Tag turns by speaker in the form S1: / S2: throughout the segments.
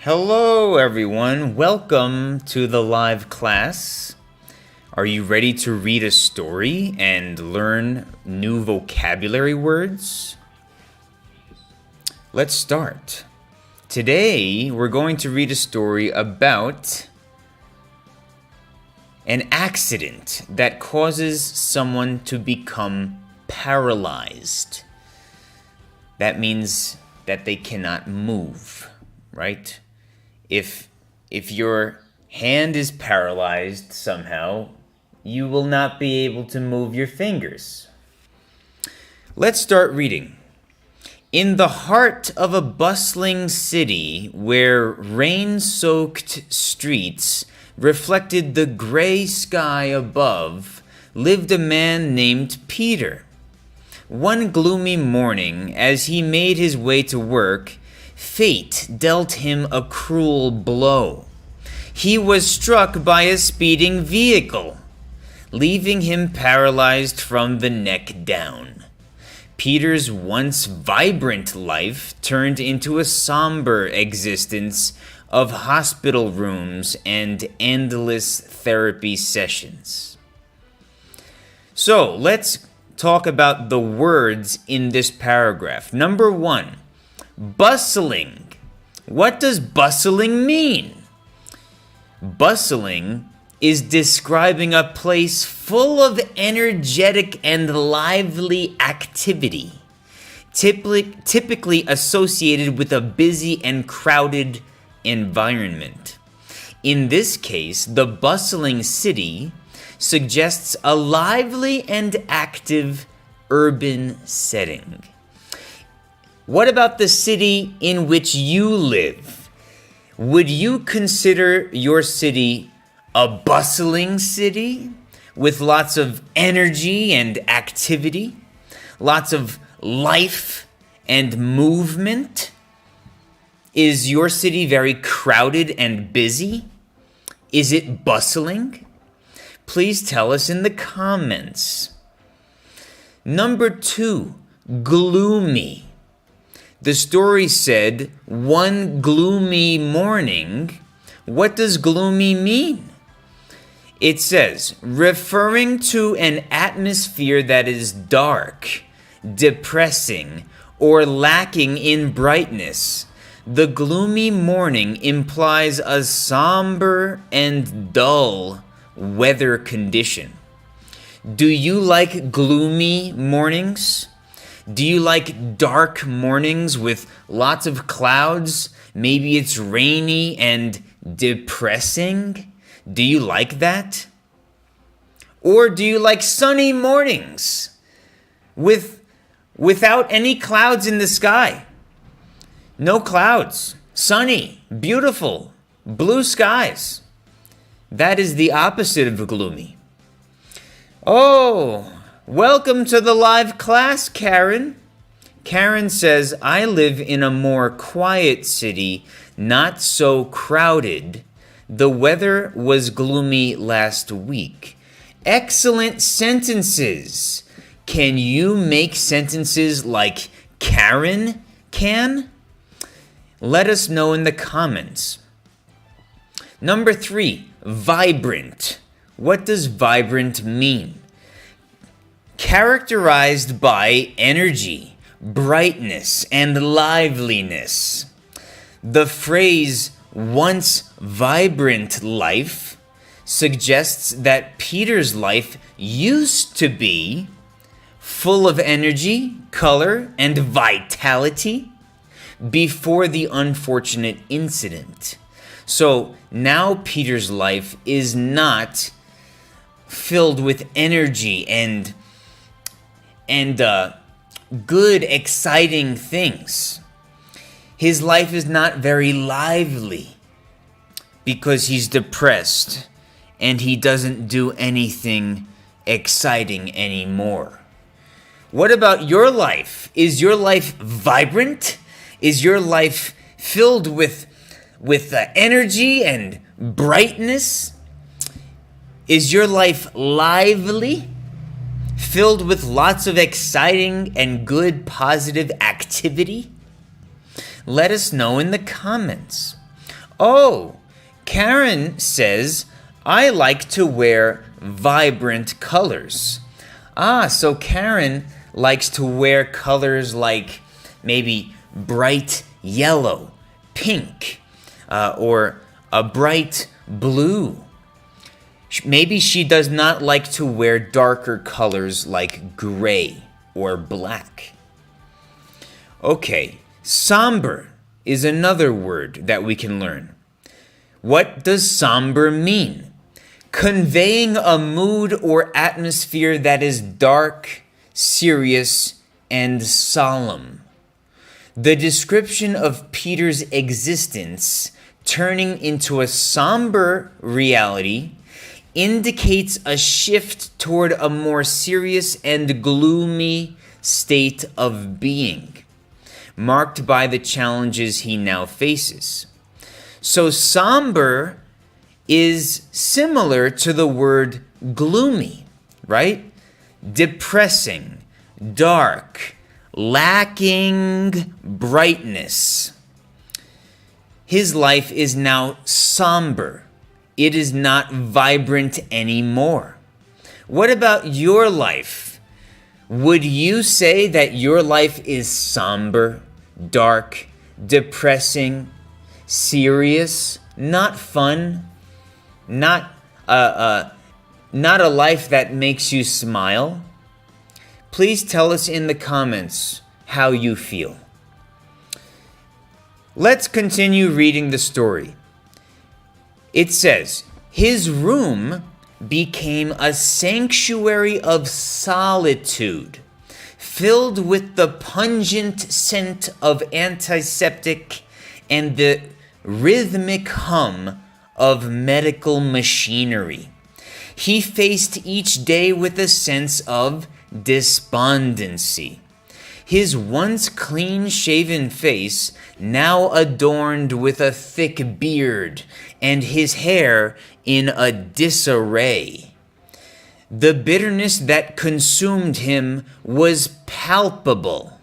S1: Hello everyone, welcome to the live class. Are you ready to read a story and learn new vocabulary words? Let's start. Today we're going to read a story about an accident that causes someone to become paralyzed. That means that they cannot move, right? If your hand is paralyzed somehow, you will not be able to move your fingers. Let's start reading. In the heart of a bustling city where rain-soaked streets reflected the gray sky above, lived a man named Peter. One gloomy morning, as he made his way to work, fate dealt him a cruel blow. He was struck by a speeding vehicle, leaving him paralyzed from the neck down. Peter's once vibrant life turned into a somber existence of hospital rooms and endless therapy sessions. So, let's talk about the words in this paragraph. Number 1. Bustling. What does bustling mean? Bustling is describing a place full of energetic and lively activity, typically associated with a busy and crowded environment. In this case, the bustling city suggests a lively and active urban setting. What about the city in which you live? Would you consider your city a bustling city with lots of energy and activity, lots of life and movement? Is your city very crowded and busy? Is it bustling? Please tell us in the comments. Number 2, gloomy. The story said, one gloomy morning. What does gloomy mean? It says, referring to an atmosphere that is dark, depressing, or lacking in brightness. The gloomy morning implies a somber and dull weather condition. Do you like gloomy mornings? Do you like dark mornings with lots of clouds? Maybe it's rainy and depressing. Do you like that? Or do you like sunny mornings without any clouds in the sky? No clouds, sunny, beautiful, blue skies. That is the opposite of gloomy. Oh, welcome to the live class, Karen. Karen says, I live in a more quiet city, not so crowded. The weather was gloomy last week. Excellent sentences. Can you make sentences like Karen can? Let us know in the comments. Number 3, vibrant. What does vibrant mean? Characterized by energy, brightness, and liveliness. The phrase once vibrant life suggests that Peter's life used to be full of energy, color, and vitality before the unfortunate incident. So now Peter's life is not filled with energy and good, exciting things. His life is not very lively because he's depressed and he doesn't do anything exciting anymore. What about your life? Is your life vibrant? Is your life filled with energy and brightness? Is your life lively? Filled with lots of exciting and good positive activity? Let us know in the comments. Oh, Karen says, I like to wear vibrant colors. So Karen likes to wear colors like maybe bright yellow, pink, or a bright blue. Maybe she does not like to wear darker colors like gray or black. Okay, somber is another word that we can learn. What does somber mean? Conveying a mood or atmosphere that is dark, serious, and solemn. The description of Peter's existence turning into a somber reality indicates a shift toward a more serious and gloomy state of being, marked by the challenges he now faces. So somber is similar to the word gloomy, right? Depressing, dark, lacking brightness. His life is now somber. It is not vibrant anymore. What about your life? Would you say that your life is somber, dark, depressing, serious, not fun, not a life that makes you smile? Please tell us in the comments how you feel. Let's continue reading the story. It says, his room became a sanctuary of solitude, filled with the pungent scent of antiseptic and the rhythmic hum of medical machinery. He faced each day with a sense of despondency. His once clean-shaven face now adorned with a thick beard and his hair in a disarray. The bitterness that consumed him was palpable,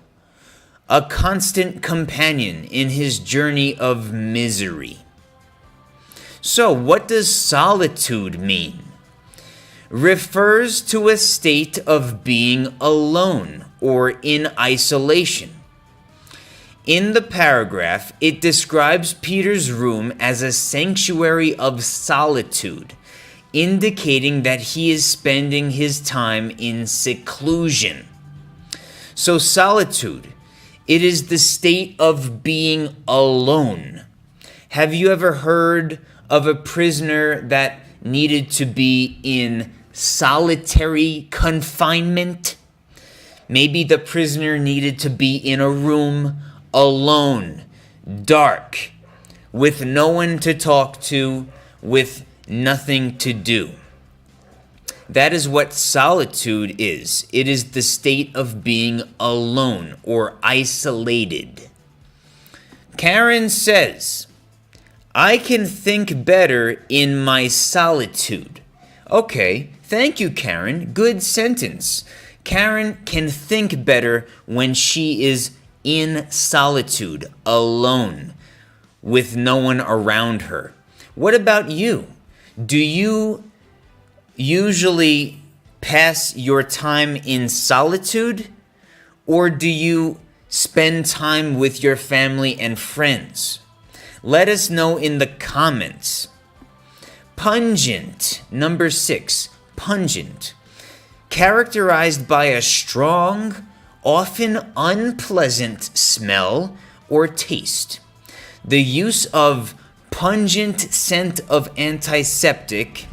S1: a constant companion in his journey of misery. So, what does solitude mean? Refers to a state of being alone or in isolation. In the paragraph, it describes Peter's room as a sanctuary of solitude, indicating that he is spending his time in seclusion. So solitude, it is the state of being alone. Have you ever heard of a prisoner that needed to be in solitary confinement? Maybe the prisoner needed to be in a room alone, dark, with no one to talk to, with nothing to do. That is what solitude is. It is the state of being alone or isolated. Karen says, I can think better in my solitude. Okay, thank you, Karen. Good sentence. Karen can think better when she is in solitude, alone, with no one around her. What about you? Do you usually pass your time in solitude, or do you spend time with your family and friends? Let us know in the comments. Pungent, number 6, pungent. Characterized by a strong, often unpleasant smell or taste. The use of pungent scent of antiseptic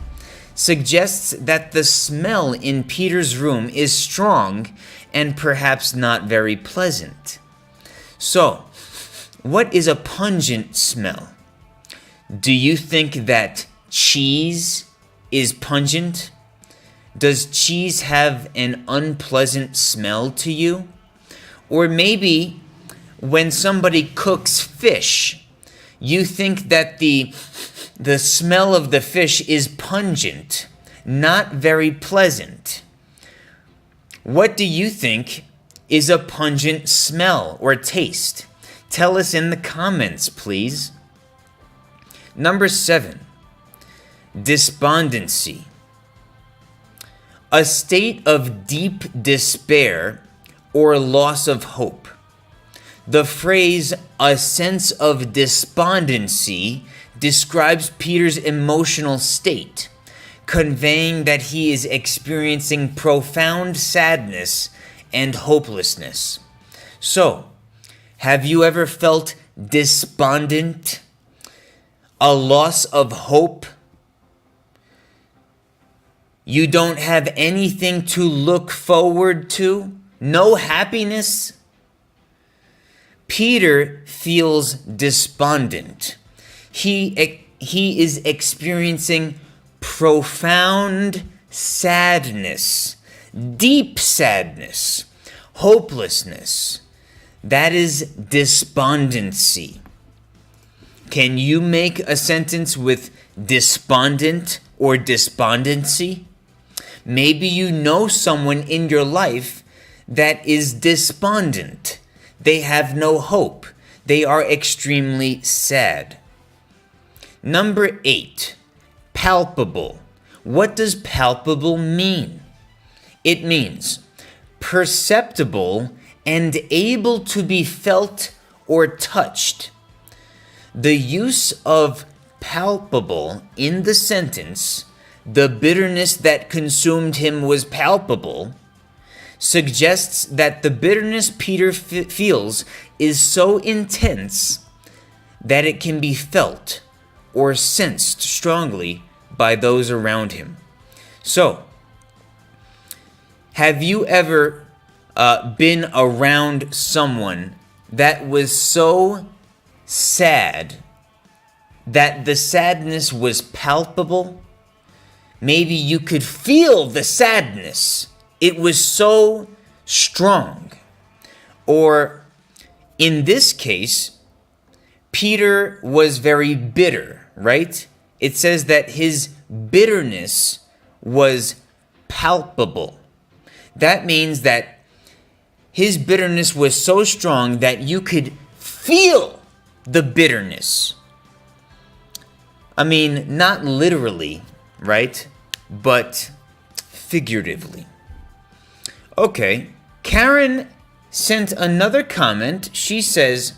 S1: suggests that the smell in Peter's room is strong and perhaps not very pleasant. So, what is a pungent smell? Do you think that cheese is pungent? Does cheese have an unpleasant smell to you? Or maybe when somebody cooks fish, you think that the smell of the fish is pungent, not very pleasant. What do you think is a pungent smell or taste? Tell us in the comments, please. Number 7, despondency. A state of deep despair or loss of hope. The phrase, a sense of despondency, describes Peter's emotional state, conveying that he is experiencing profound sadness and hopelessness. So, have you ever felt despondent? A loss of hope? You don't have anything to look forward to? No happiness? Peter feels despondent. He is experiencing profound sadness, deep sadness, hopelessness. That is despondency. Can you make a sentence with despondent or despondency? Maybe you know someone in your life that is despondent. They have no hope. They are extremely sad. Number 8, palpable. What does palpable mean? It means perceptible and able to be felt or touched. The use of palpable in the sentence, the bitterness that consumed him was palpable, suggests that the bitterness Peter feels is so intense that it can be felt or sensed strongly by those around him. So, have you ever been around someone that was so sad that the sadness was palpable? Maybe you could feel the sadness. It was so strong. Or in this case, Peter was very bitter, right? It says that his bitterness was palpable. That means that his bitterness was so strong that you could feel the bitterness. I mean, not literally, right? But figuratively. Okay, Karen sent another comment. She says,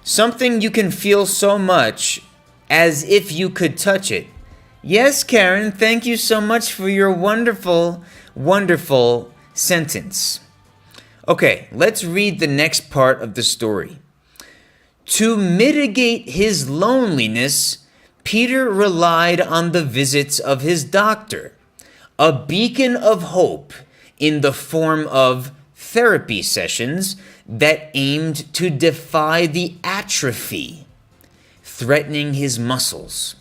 S1: something you can feel so much as if you could touch it. Yes, Karen, thank you so much for your wonderful, wonderful sentence. Okay, let's read the next part of the story. To mitigate his loneliness, Peter relied on the visits of his doctor, a beacon of hope in the form of therapy sessions that aimed to defy the atrophy threatening his muscles.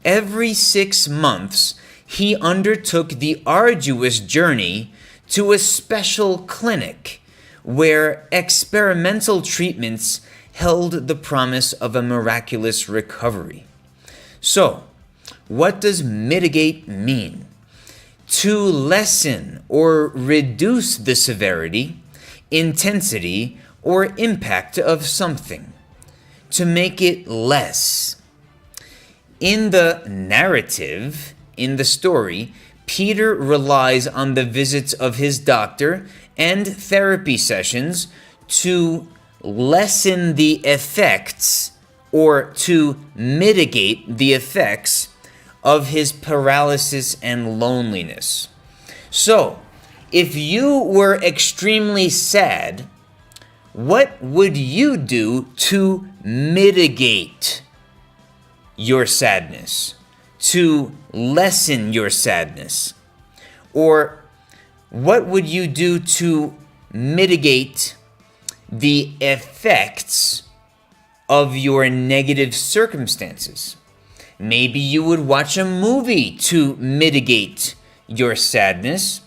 S1: Every 6 months, he undertook the arduous journey to a special clinic where experimental treatments held the promise of a miraculous recovery. So, what does mitigate mean? To lessen or reduce the severity, intensity, or impact of something. To make it less. In the narrative, in the story, Peter relies on the visits of his doctor and therapy sessions to lessen the effects or to mitigate the effects of his paralysis and loneliness. So, if you were extremely sad, what would you do to mitigate your sadness, to lessen your sadness? Or what would you do to mitigate the effects of your negative circumstances? Maybe you would watch a movie to mitigate your sadness.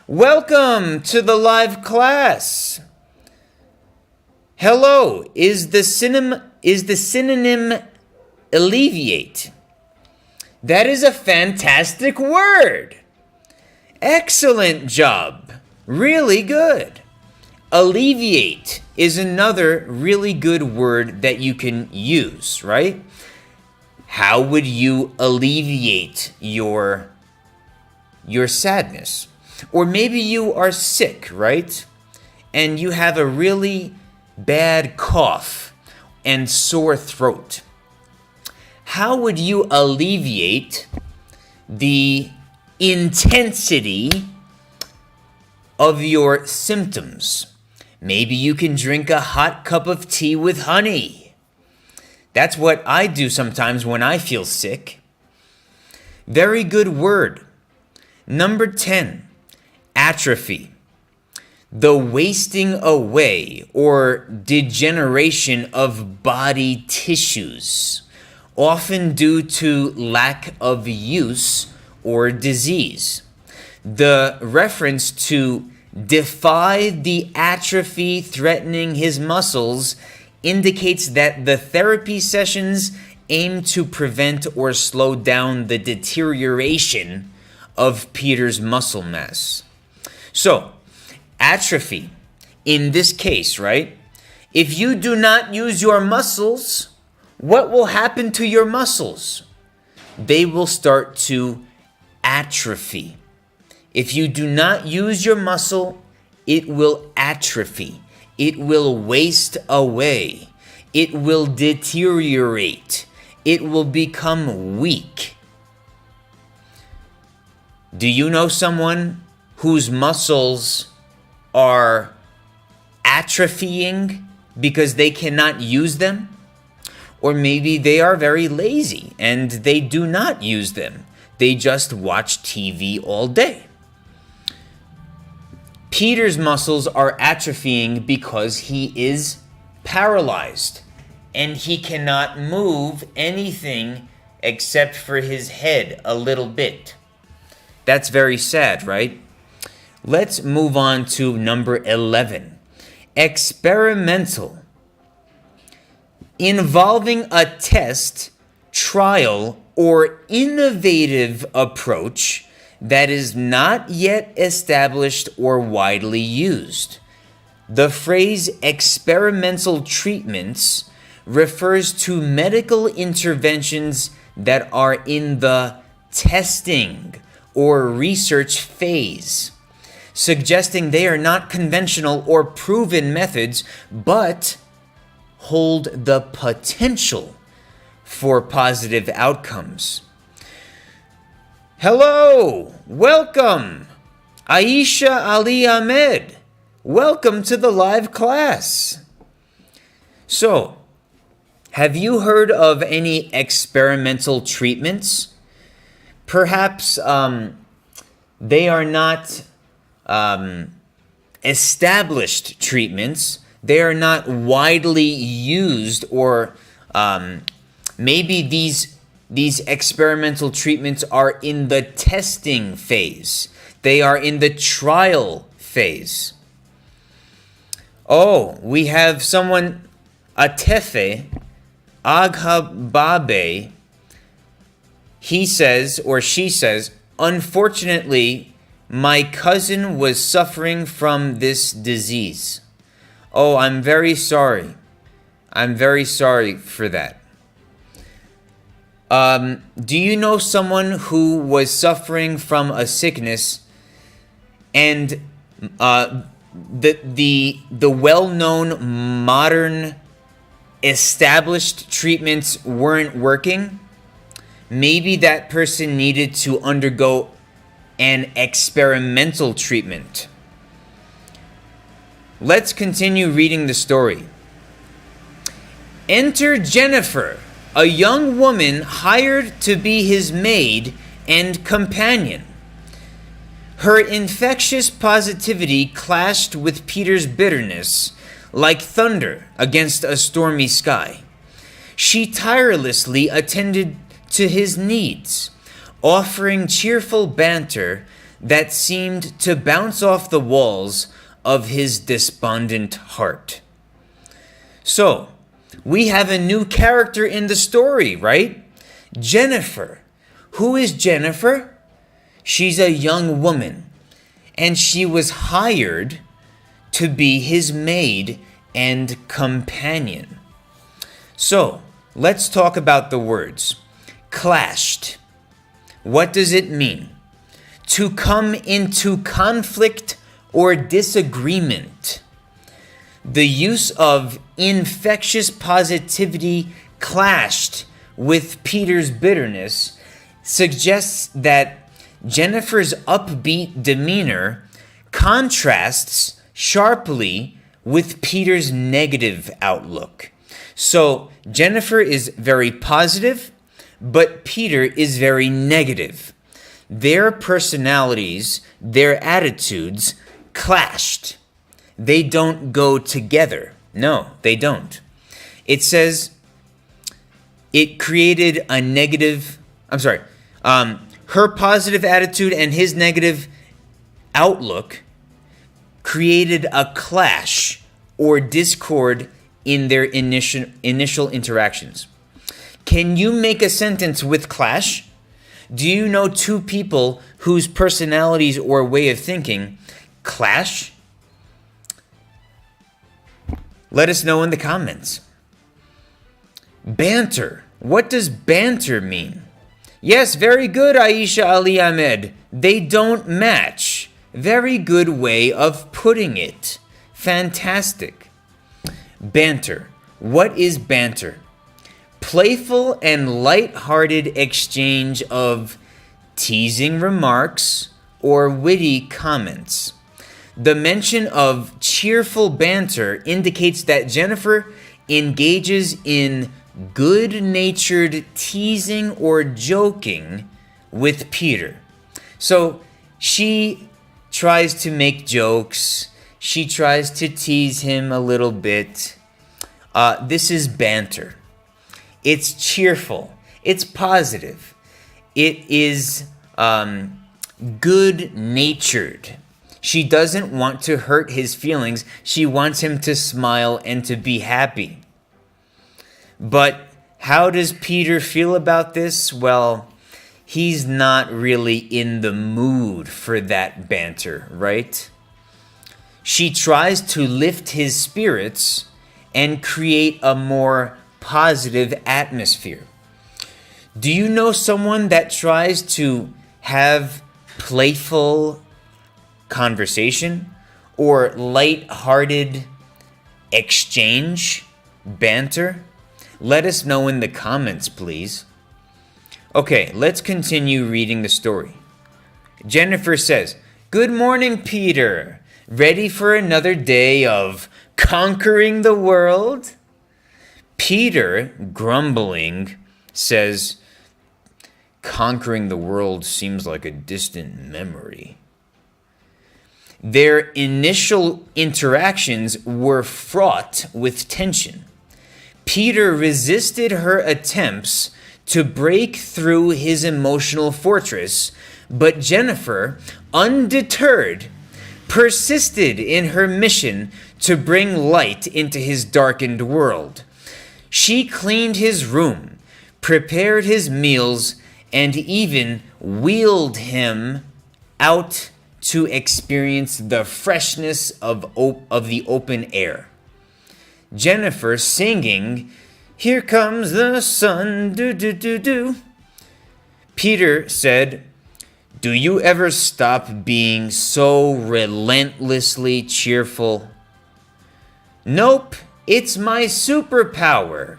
S1: Welcome to the live class. Hello, is the synonym alleviate? That is a fantastic word. Excellent job. Really good. Alleviate is another really good word that you can use, right? How would you alleviate your sadness? Or maybe you are sick, right? And you have a really bad cough and sore throat. How would you alleviate the intensity of your symptoms? Maybe you can drink a hot cup of tea with honey. That's what I do sometimes when I feel sick. Very good word. Number 10, atrophy. The wasting away or degeneration of body tissues, often due to lack of use or disease. The reference to defy the atrophy threatening his muscles indicates that the therapy sessions aim to prevent or slow down the deterioration of Peter's muscle mass. So, atrophy, in this case, right? If you do not use your muscles, what will happen to your muscles? They will start to atrophy. If you do not use your muscle, it will atrophy. It will waste away. It will deteriorate. It will become weak. Do you know someone whose muscles are atrophying because they cannot use them? Or maybe they are very lazy and they do not use them. They just watch TV all day. Peter's muscles are atrophying because he is paralyzed and he cannot move anything except for his head a little bit. That's very sad, right? Let's move on to number 11. Experimental. Involving a test, trial, or innovative approach that is not yet established or widely used. The phrase experimental treatments refers to medical interventions that are in the testing or research phase, suggesting they are not conventional or proven methods, but hold the potential for positive outcomes. Hello, welcome, Aisha Ali Ahmed. Welcome to the live class. So, have you heard of any experimental treatments? Perhaps they are not established treatments. They are not widely used, or maybe these experimental treatments are in the testing phase. They are in the trial phase. Oh, we have someone, Atefe Aghababe. He says, or she says, unfortunately, my cousin was suffering from this disease. Oh, I'm very sorry. I'm very sorry for that. Do you know someone who was suffering from a sickness and the well-known modern established treatments weren't working? Maybe that person needed to undergo an experimental treatment. Let's continue reading the story. Enter Jennifer, a young woman hired to be his maid and companion. Her infectious positivity clashed with Peter's bitterness like thunder against a stormy sky. She tirelessly attended to his needs, offering cheerful banter that seemed to bounce off the walls of his despondent heart. So, we have a new character in the story, right? Jennifer. Who is Jennifer? She's a young woman, and she was hired to be his maid and companion. So, let's talk about the words. Clashed. What does it mean? To come into conflict or disagreement. The use of infectious positivity clashed with Peter's bitterness suggests that Jennifer's upbeat demeanor contrasts sharply with Peter's negative outlook. So Jennifer is very positive, but Peter is very negative. Their personalities, their attitudes clashed. They don't go together. No, they don't. It says it created a negative, her positive attitude and his negative outlook created a clash or discord in their initial interactions. Can you make a sentence with clash? Do you know two people whose personalities or way of thinking clash? Let us know in the comments. Banter. What does banter mean? Yes, very good, Aisha Ali Ahmed. They don't match. Very good way of putting it. Fantastic. Banter. What is banter? Playful and light-hearted exchange of teasing remarks or witty comments. The mention of cheerful banter indicates that Jennifer engages in good-natured teasing or joking with Peter. So she tries to make jokes. She tries to tease him a little bit. This is banter. It's cheerful. It's positive. It is good-natured. She doesn't want to hurt his feelings. She wants him to smile and to be happy. But how does Peter feel about this? Well, he's not really in the mood for that banter, right? She tries to lift his spirits and create a more positive atmosphere. Do you know someone that tries to have playful conversation or light-hearted exchange, banter? Let us know in the comments, please. Okay, let's continue reading the story. Jennifer says, "Good morning, Peter. Ready for another day of conquering the world?" Peter, grumbling, says, "Conquering the world seems like a distant memory." Their initial interactions were fraught with tension. Peter resisted her attempts to break through his emotional fortress, but Jennifer, undeterred, persisted in her mission to bring light into his darkened world. She cleaned his room, prepared his meals, and even wheeled him out to experience the freshness of the open air. Jennifer singing, "Here comes the sun, do do do do." Peter said, "Do you ever stop being so relentlessly cheerful?" "Nope, it's my superpower."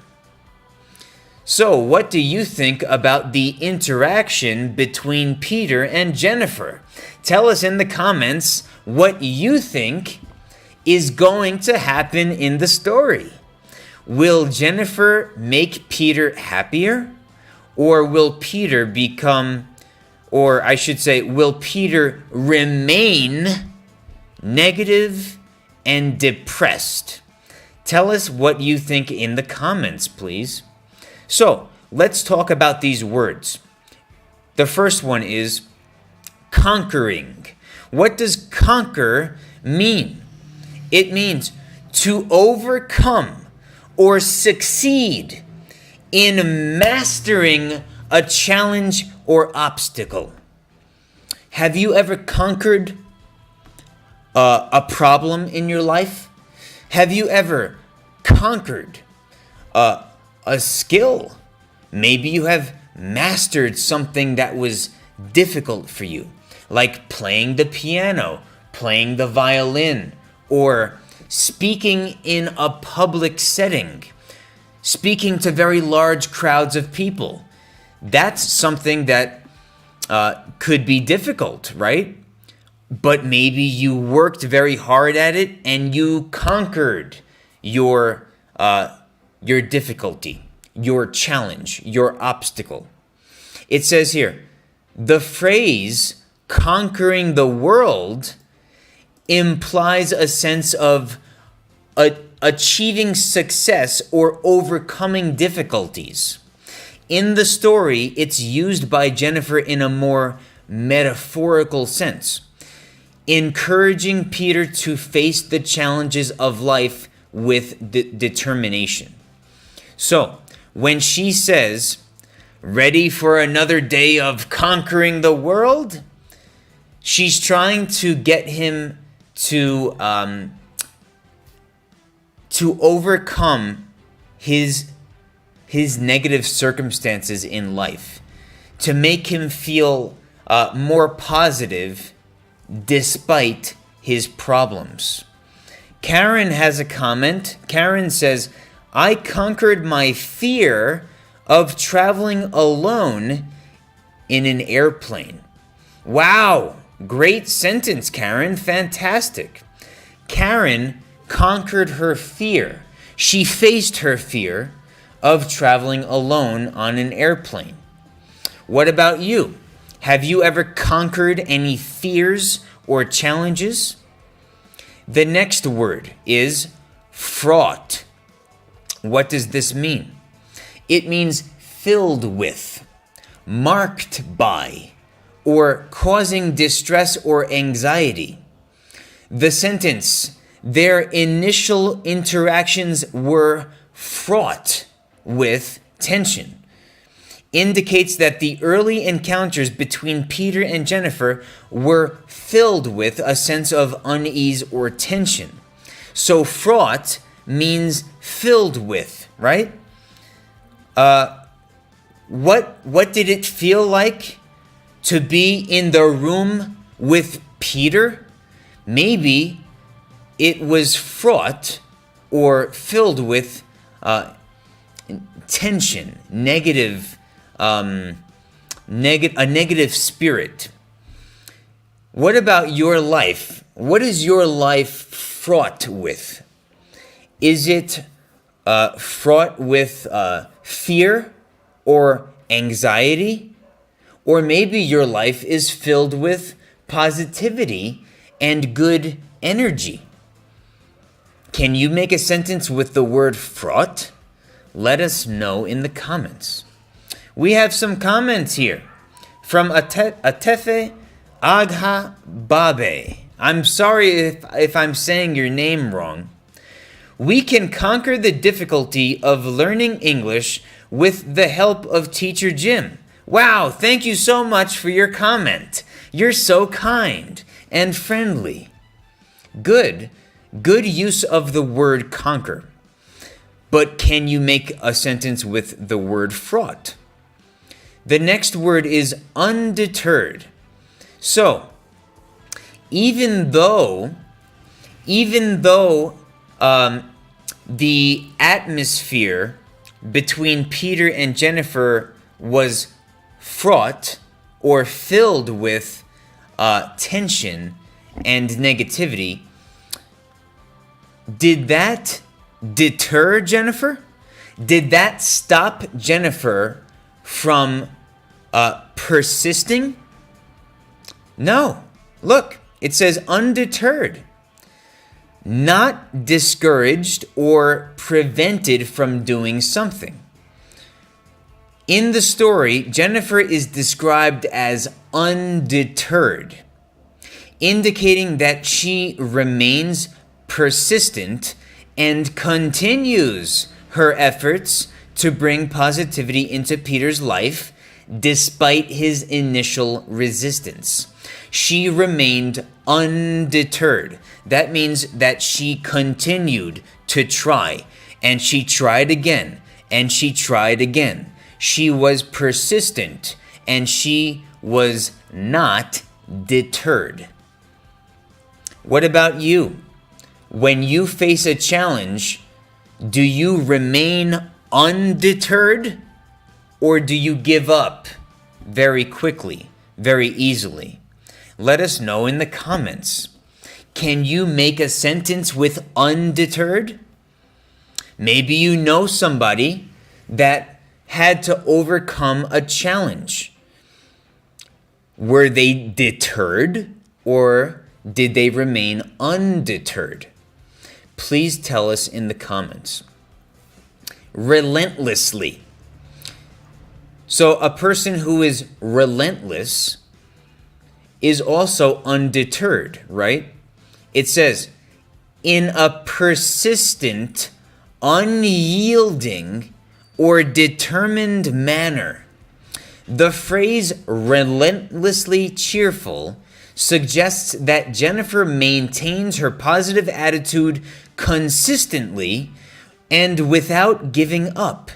S1: So, what do you think about the interaction between Peter and Jennifer? Tell us in the comments what you think is going to happen in the story. Will Jennifer make Peter happier? Or will Peter will Peter remain negative and depressed? Tell us what you think in the comments, please. So, let's talk about these words. The first one is conquering. What does conquer mean? It means to overcome or succeed in mastering a challenge or obstacle. Have you ever conquered a problem in your life? Have you ever conquered a skill? Maybe you have mastered something that was difficult for you, like playing the piano, playing the violin, or speaking in a public setting, speaking to very large crowds of people. That's something that could be difficult, right? But maybe you worked very hard at it and you conquered your difficulty, your challenge, your obstacle. It says here, the phrase conquering the world implies a sense of achieving success or overcoming difficulties. In the story, it's used by Jennifer in a more metaphorical sense, encouraging Peter to face the challenges of life with determination. So, when she says, ready for another day of conquering the world, she's trying to get him to overcome his negative circumstances in life, to make him feel more positive despite his problems. Karen has a comment. Karen says, I conquered my fear of traveling alone in an airplane. Wow, great sentence, Karen. Fantastic. Karen conquered her fear. She faced her fear of traveling alone on an airplane. What about you? Have you ever conquered any fears or challenges? The next word is fraught. What does this mean? It means filled with, marked by, or causing distress or anxiety. The sentence, their initial interactions were fraught with tension, indicates that the early encounters between Peter and Jennifer were filled with a sense of unease or tension. So fraught means filled with, right? What did it feel like to be in the room with Peter? Maybe it was fraught or filled with tension, a negative spirit. What about your life? What is your life fraught with? Is it fraught with fear or anxiety? Or maybe your life is filled with positivity and good energy. Can you make a sentence with the word fraught? Let us know in the comments. We have some comments here from Atefe Agha Babe. I'm sorry if I'm saying your name wrong. We can conquer the difficulty of learning English with the help of Teacher Jim. Wow, thank you so much for your comment. You're so kind and friendly. Good use of the word conquer. But can you make a sentence with the word fraught? The next word is undeterred. So, even though the atmosphere between Peter and Jennifer was fraught or filled with tension and negativity, did that deter Jennifer? Did that stop Jennifer from persisting? No. Look, it says undeterred. Not discouraged or prevented from doing something. In the story, Jennifer is described as undeterred, indicating that she remains persistent and continues her efforts to bring positivity into Peter's life despite his initial resistance. She remained undeterred. That means that she continued to try, and she tried again, and she tried again. She was persistent, and she was not deterred. What about you? When you face a challenge, do you remain undeterred, or do you give up very quickly, very easily? Let us know in the comments. Can you make a sentence with undeterred? Maybe you know somebody that had to overcome a challenge. Were they deterred, or did they remain undeterred? Please tell us in the comments. Relentlessly. So a person who is relentless is also undeterred, right? It says, in a persistent, unyielding, or determined manner. The phrase relentlessly cheerful suggests that Jennifer maintains her positive attitude consistently and without giving up,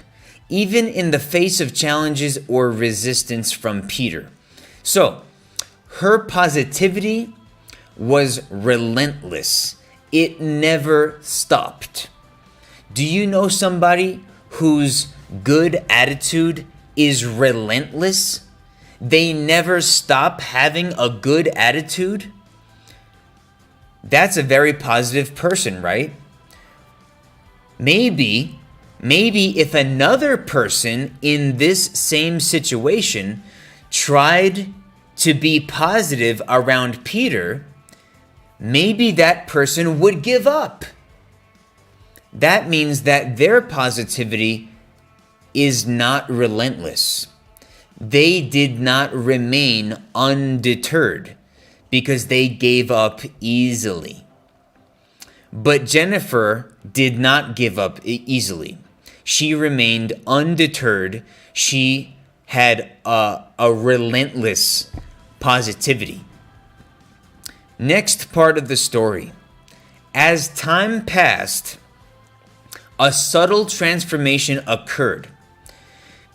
S1: even in the face of challenges or resistance from Peter. So, her positivity was relentless. It never stopped. Do you know somebody whose good attitude is relentless? They never stop having a good attitude? That's a very positive person, right? Maybe if another person in this same situation tried to be positive around Peter, maybe that person would give up. That means that their positivity is not relentless. They did not remain undeterred because they gave up easily. But Jennifer did not give up easily. She remained undeterred. She had a relentless positivity. Next part of the story. As time passed, a subtle transformation occurred.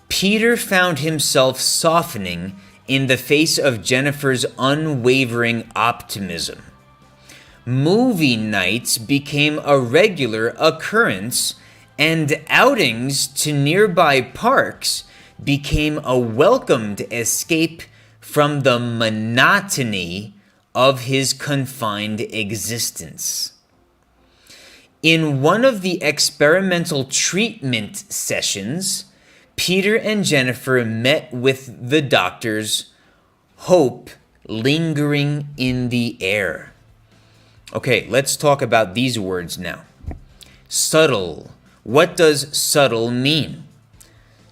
S1: Peter found himself softening in the face of Jennifer's unwavering optimism. Movie nights became a regular occurrence, and outings to nearby parks became a welcomed escape from the monotony of his confined existence. In one of the experimental treatment sessions, Peter and Jennifer met with the doctors, hope lingering in the air. Okay, let's talk about these words now. Subtle. What does subtle mean?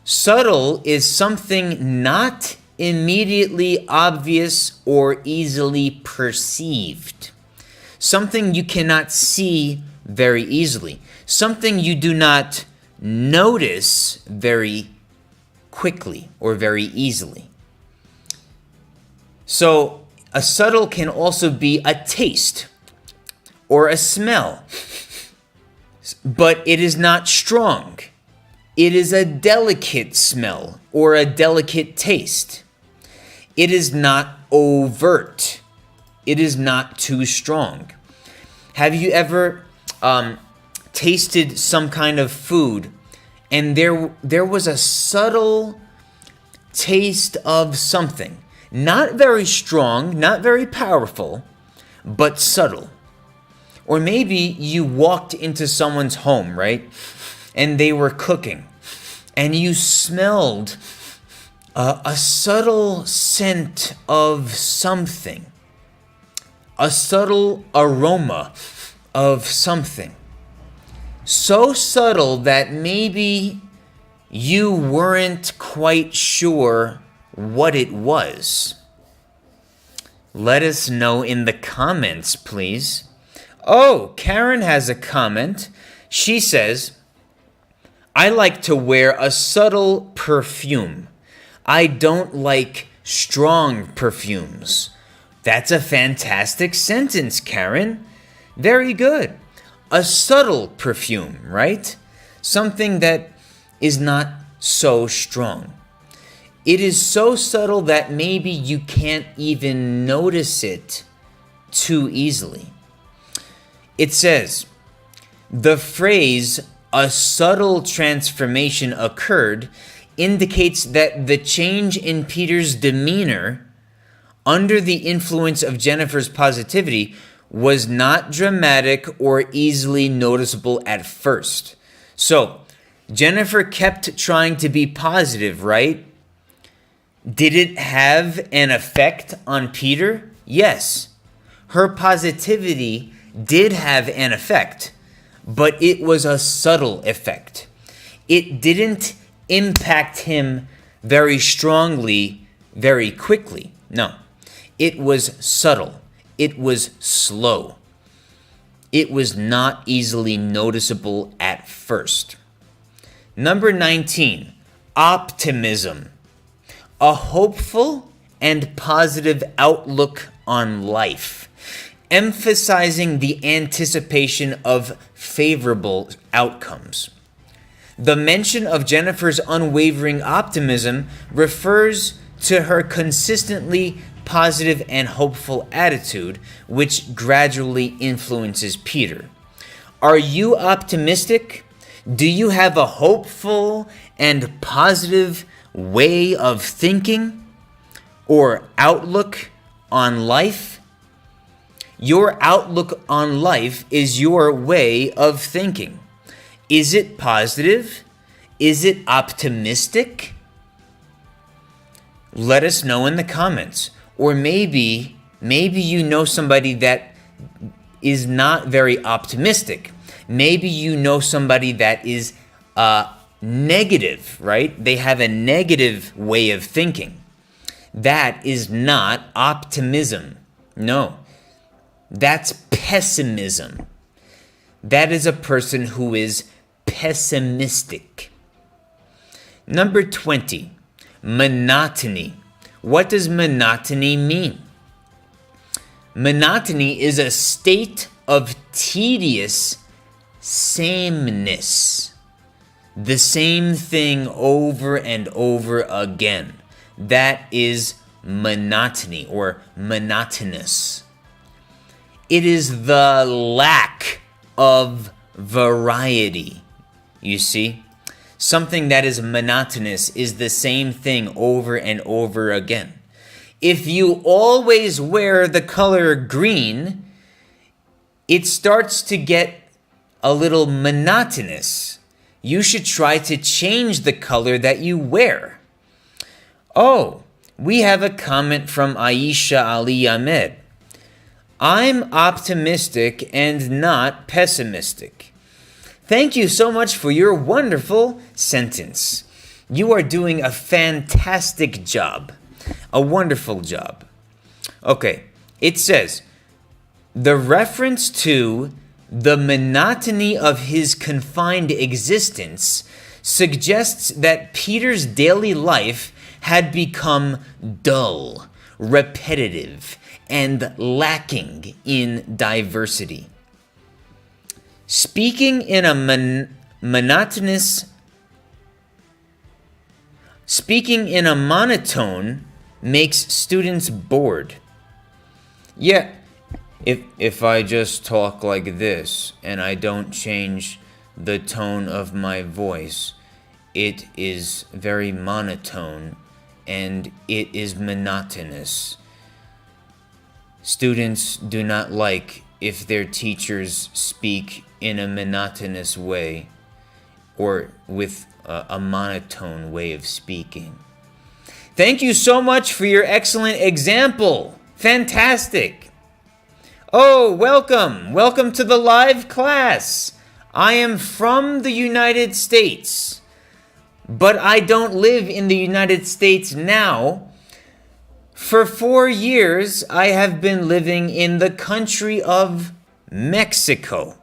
S1: Subtle is something not immediately obvious or easily perceived. Something you cannot see very easily. Something you do not notice very quickly or very easily. So, a subtle can also be a taste or a smell, but it is not strong. It is a delicate smell or a delicate taste. It is not overt. It is not too strong. Have you ever tasted some kind of food and there was a subtle taste of something? Not very strong, not very powerful, but subtle. Or maybe you walked into someone's home, right? And they were cooking, and you smelled a subtle scent of something, a subtle aroma of something. So subtle that maybe you weren't quite sure what it was. Let us know in the comments, please. Oh, Karen has a comment. She says, I like to wear a subtle perfume. I don't like strong perfumes. That's a fantastic sentence, Karen. Very good. A subtle perfume, right? Something that is not so strong. It is so subtle that maybe you can't even notice it too easily. It says, the phrase, a subtle transformation occurred, indicates that the change in Peter's demeanor under the influence of Jennifer's positivity was not dramatic or easily noticeable at first. So, Jennifer kept trying to be positive, right? Did it have an effect on Peter? Yes. Her positivity did have an effect, but it was a subtle effect. It didn't impact him very strongly, very quickly. No, it was subtle. It was slow. It was not easily noticeable at first. Number 19, optimism. A hopeful and positive outlook on life, emphasizing the anticipation of favorable outcomes. The mention of Jennifer's unwavering optimism refers to her consistently positive and hopeful attitude, which gradually influences Peter. Are you optimistic? Do you have a hopeful and positive way of thinking or outlook on life? Your outlook on life is your way of thinking. Is it positive? Is it optimistic? Let us know in the comments. Or maybe you know somebody that is not very optimistic. Maybe you know somebody that is negative, right? They have a negative way of thinking. That is not optimism. No, that's pessimism. That is a person who is pessimistic. Number 20, monotony. What does monotony mean? Monotony is a state of tedious sameness. The same thing over and over again. That is monotony or monotonous. It is the lack of variety. You see? Something that is monotonous is the same thing over and over again. If you always wear the color green, it starts to get a little monotonous. You should try to change the color that you wear. Oh, we have a comment from Aisha Ali Ahmed. I'm optimistic and not pessimistic. Thank you so much for your wonderful sentence. You are doing a fantastic job. A wonderful job. Okay, it says, the reference to the monotony of his confined existence suggests that Peter's daily life had become dull, repetitive, and lacking in diversity. Speaking in a monotone makes students bored. Yeah, if I just talk like this and I don't change the tone of my voice, it is very monotone and it is monotonous. Students do not like if their teachers speak in a monotonous way or with a monotone way of speaking. Thank you so much for your excellent example. Fantastic. Oh, welcome. Welcome to the live class. I am from the United States, but I don't live in the United States now. For 4 years, I have been living in the country of Mexico,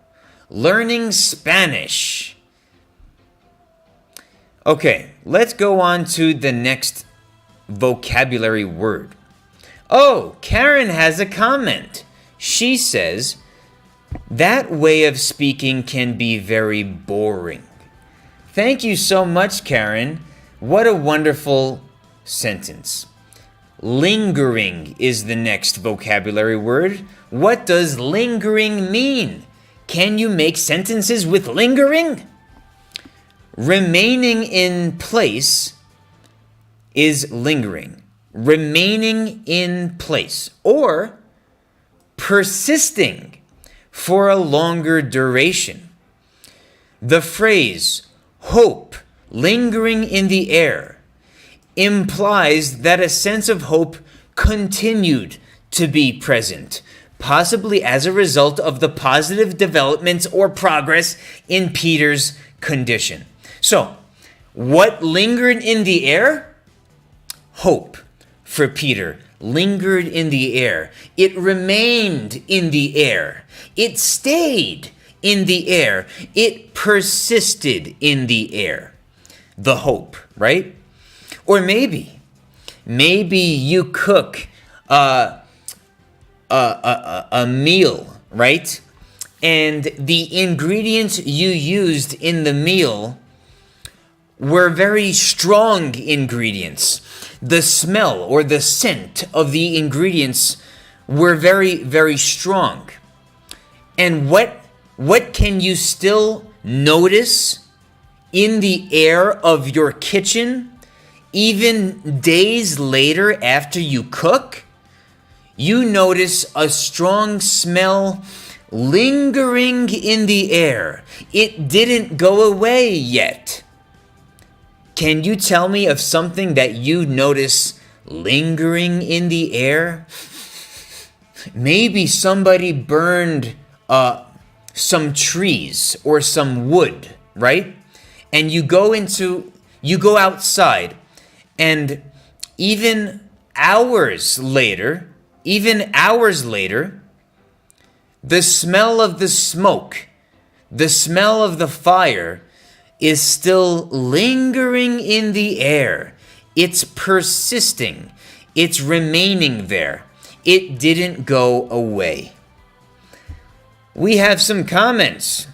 S1: learning Spanish. Okay, let's go on to the next vocabulary word. Oh, Karen has a comment. She says, that way of speaking can be very boring. Thank you so much, Karen. What a wonderful sentence. Lingering is the next vocabulary word. What does lingering mean? Can you make sentences with lingering? Remaining in place is lingering. Remaining in place, or persisting for a longer duration. The phrase hope lingering in the air implies that a sense of hope continued to be present, possibly as a result of the positive developments or progress in Peter's condition. So, what lingered in the air? Hope for Peter lingered in the air. It remained in the air. It stayed in the air. It persisted in the air. The hope, right? Or maybe you cook a meal, right? And the ingredients you used in the meal were very strong ingredients. The smell or the scent of the ingredients were very, very strong. And what can you still notice in the air of your kitchen, even days later after you cook? You notice a strong smell lingering in the air. It didn't go away yet. Can you tell me of something that you notice lingering in the air? Maybe somebody burned some trees or some wood, right? And you go outside, and even hours later, the smell of the smoke, the smell of the fire is still lingering in the air. It's persisting. It's remaining there. It didn't go away. We have some comments.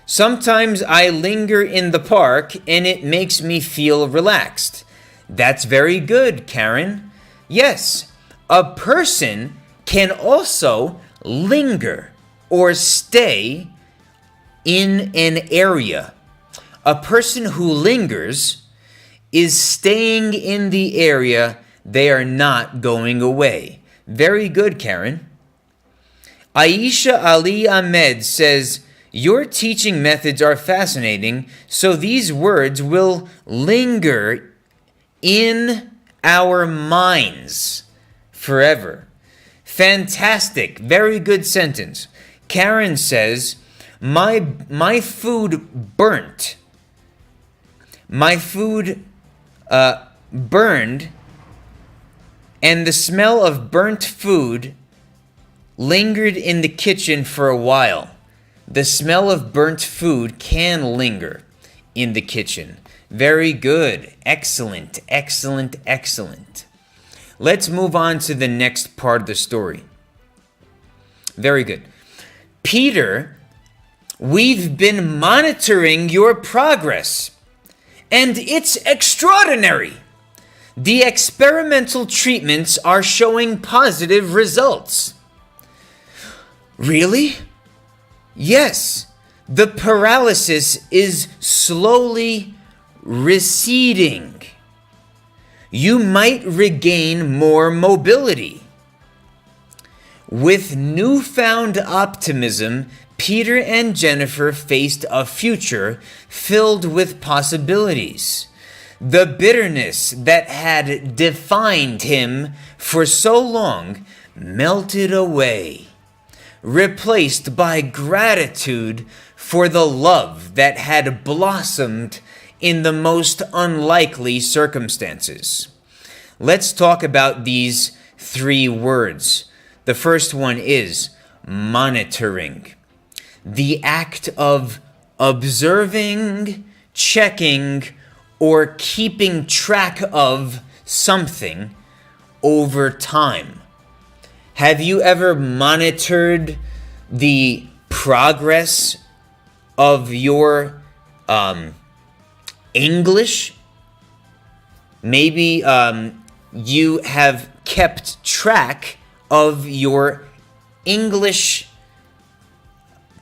S1: Sometimes I linger in the park and it makes me feel relaxed. That's very good, Karen. Yes, a person can also linger or stay in an area. A person who lingers is staying in the area. They are not going away. Very good, Karen. Aisha Ali Ahmed says, your teaching methods are fascinating, so these words will linger in our minds forever. Fantastic. Very good sentence. Karen says, my food burnt. My food burned, and the smell of burnt food lingered in the kitchen for a while. The smell of burnt food can linger in the kitchen. Very good. Excellent, excellent, excellent. Let's move on to the next part of the story. Very good. Peter, we've been monitoring your progress, and it's extraordinary. The experimental treatments are showing positive results. Really? Yes, the paralysis is slowly receding. You might regain more mobility. With newfound optimism, Peter and Jennifer faced a future filled with possibilities. The bitterness that had defined him for so long melted away, replaced by gratitude for the love that had blossomed in the most unlikely circumstances. Let's talk about these three words. The first one is monitoring. The act of observing, checking, or keeping track of something over time. Have you ever monitored the progress of your English? Maybe you have kept track of your English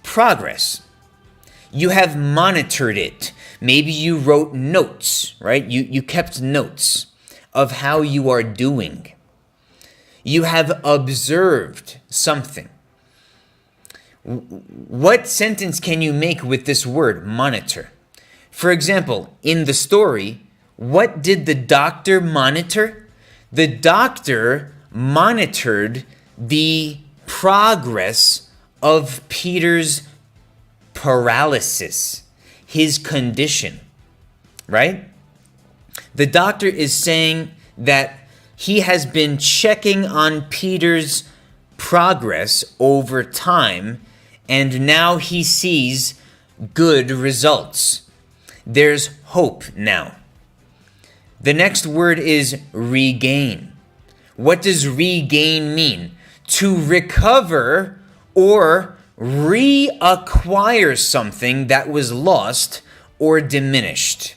S1: progress. You have monitored it. Maybe you wrote notes, right? You kept notes of how you are doing. You have observed something. What sentence can you make with this word, monitor? For example, in the story, what did the doctor monitor? The doctor monitored the progress of Peter's paralysis, his condition, right? The doctor is saying that he has been checking on Peter's progress over time, and now he sees good results. There's hope now. The next word is regain. What does regain mean? To recover or reacquire something that was lost or diminished.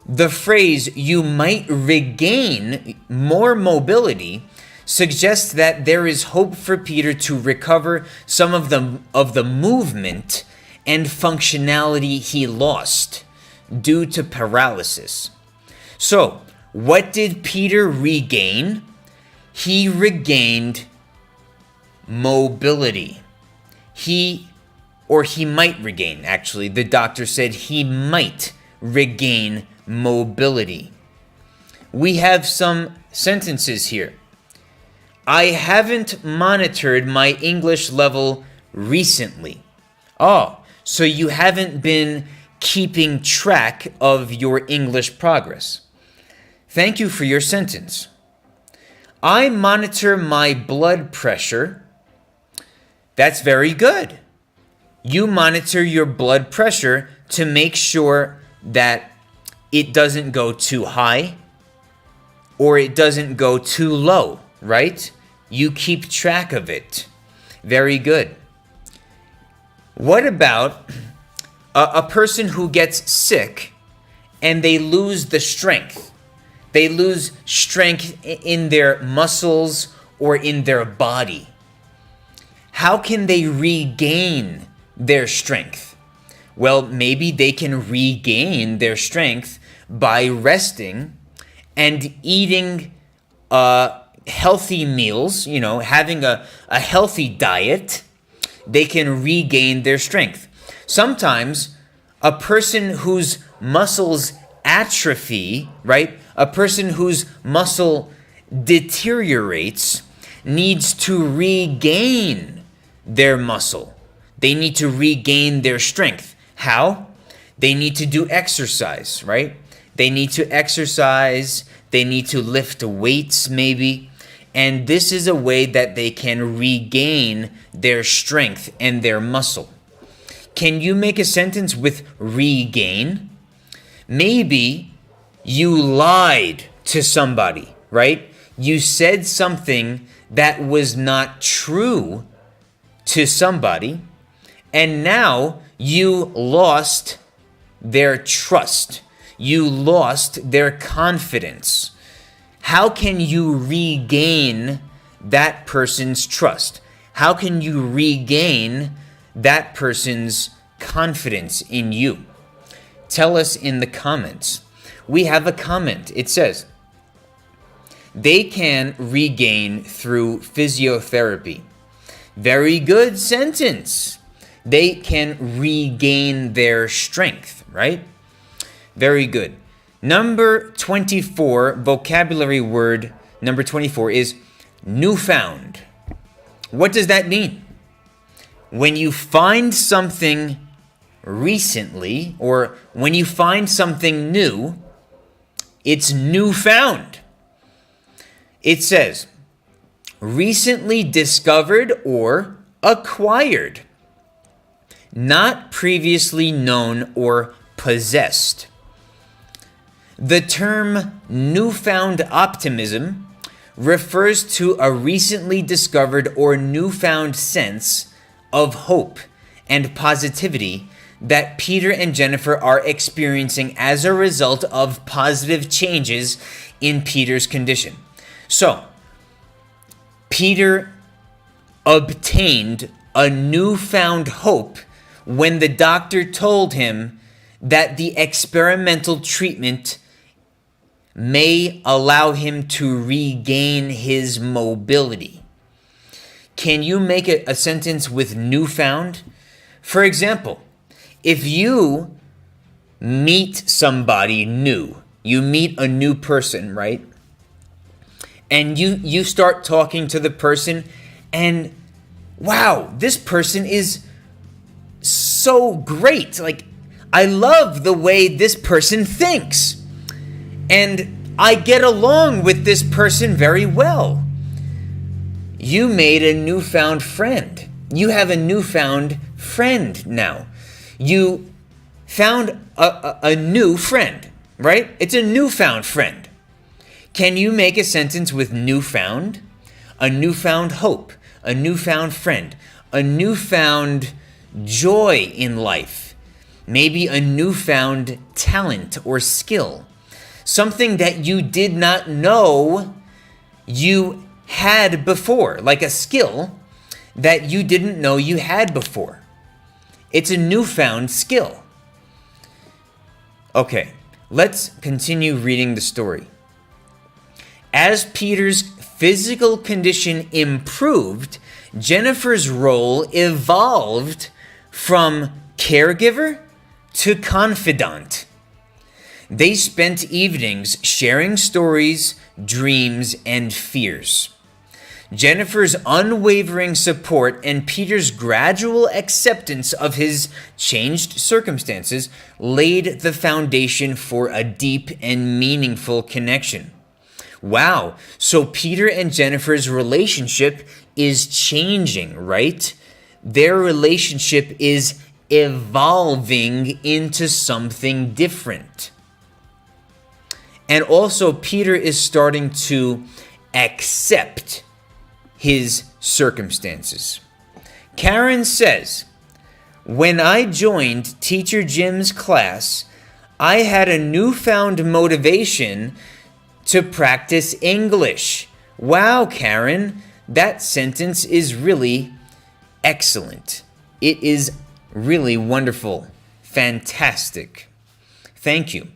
S1: The phrase, "you might regain more mobility," suggests that there is hope for Peter to recover some of the movement and functionality he lost due to paralysis. So, what did Peter regain? He regained mobility. He might regain, actually. The doctor said he might regain mobility. We have some sentences here. I haven't monitored my English level recently. Oh, so you haven't been keeping track of your English progress. Thank you for your sentence. I monitor my blood pressure. That's very good. You monitor your blood pressure to make sure that it doesn't go too high or it doesn't go too low, right? You keep track of it. Very good. What about a person who gets sick and they lose the strength? They lose strength in their muscles or in their body. How can they regain their strength? Well, maybe they can regain their strength by resting and eating healthy meals, having a healthy diet. They can regain their strength. Sometimes a person whose muscles atrophy, right? A person whose muscle deteriorates needs to regain their muscle. They need to regain their strength. How? They need to do exercise, right? They need to exercise. They need to lift weights, maybe. And this is a way that they can regain their strength and their muscle. Can you make a sentence with regain? Maybe you lied to somebody, right? You said something that was not true to somebody, and now you lost their trust. You lost their confidence. How can you regain that person's trust? How can you regain that person's confidence in you? Tell us in the comments. We have a comment. It says, they can regain through physiotherapy. Very good sentence. They can regain their strength, right? Very good. Number 24, vocabulary word number 24 is newfound. What does that mean? When you find something recently, or when you find something new, it's newfound. It says, recently discovered or acquired, not previously known or possessed. The term newfound optimism refers to a recently discovered or newfound sense of hope and positivity that Peter and Jennifer are experiencing as a result of positive changes in Peter's condition. So, Peter obtained a newfound hope when the doctor told him that the experimental treatment may allow him to regain his mobility. Can you make a sentence with newfound? For example, if you meet somebody new, you meet a new person, right? And you start talking to the person, and wow, this person is so great. Like, I love the way this person thinks. And I get along with this person very well. You made a newfound friend. You have a newfound friend now. You found a new friend, right? It's a newfound friend. Can you make a sentence with newfound? A newfound hope, a newfound friend, a newfound joy in life, maybe a newfound talent or skill, something that you did not know you had before, like a skill that you didn't know you had before. It's a newfound skill. Okay, let's continue reading the story. As Peter's physical condition improved, Jennifer's role evolved from caregiver to confidant. They spent evenings sharing stories, dreams, and fears. Jennifer's unwavering support and Peter's gradual acceptance of his changed circumstances laid the foundation for a deep and meaningful connection. Wow, so Peter and Jennifer's relationship is changing, right? Their relationship is evolving into something different. And also, Peter is starting to accept his circumstances. Karen says, "When I joined Teacher Jim's class, I had a newfound motivation to practice English." Wow, Karen, that sentence is really excellent. It is really wonderful. Fantastic. Thank you.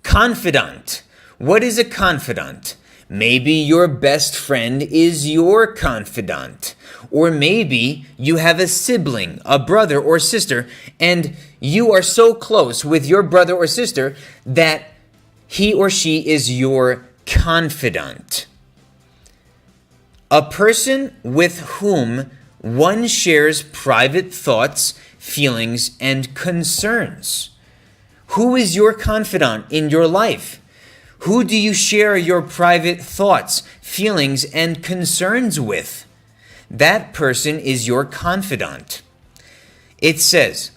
S1: Confidant. What is a confidant? Maybe your best friend is your confidant. Or maybe you have a sibling, a brother or sister, and you are so close with your brother or sister that he or she is your confidant. A person with whom one shares private thoughts, feelings, and concerns. Who is your confidant in your life? Who do you share your private thoughts, feelings, and concerns with? That person is your confidant. It says,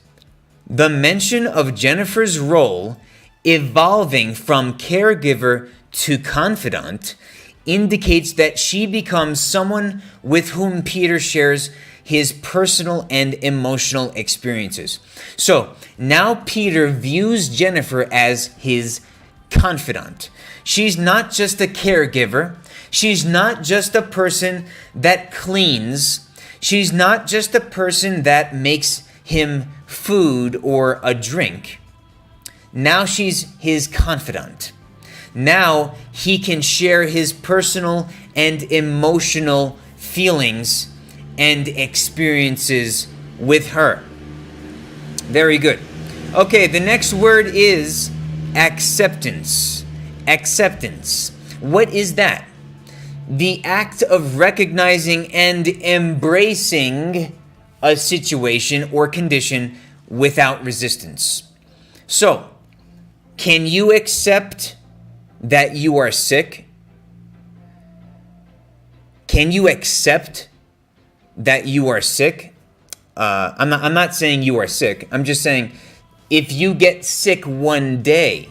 S1: the mention of Jennifer's role evolving from caregiver to confidant indicates that she becomes someone with whom Peter shares his personal and emotional experiences. So now Peter views Jennifer as his confidant. She's not just a caregiver. She's not just a person that cleans. She's not just a person that makes him food or a drink. Now she's his confidant. Now he can share his personal and emotional feelings and experiences with her. Very good. Okay, the next word is acceptance. Acceptance. What is that? The act of recognizing and embracing a situation or condition without resistance. So, can you accept that you are sick? Can you accept that you are sick? I'm not saying you are sick. I'm just saying if you get sick one day,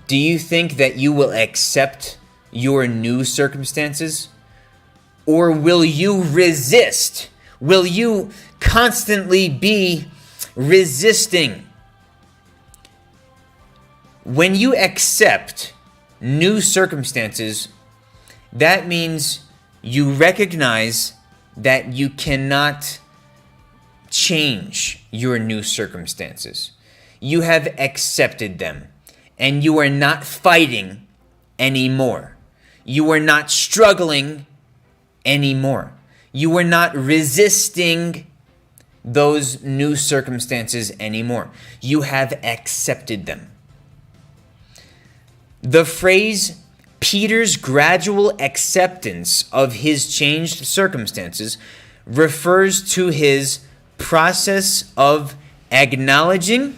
S1: do you think that you will accept your new circumstances? Or will you resist? Will you constantly be resisting? When you accept new circumstances, that means you recognize that you cannot change your new circumstances. You have accepted them, and you are not fighting anymore. You are not struggling anymore. You are not resisting those new circumstances anymore. You have accepted them. The phrase Peter's gradual acceptance of his changed circumstances refers to his process of acknowledging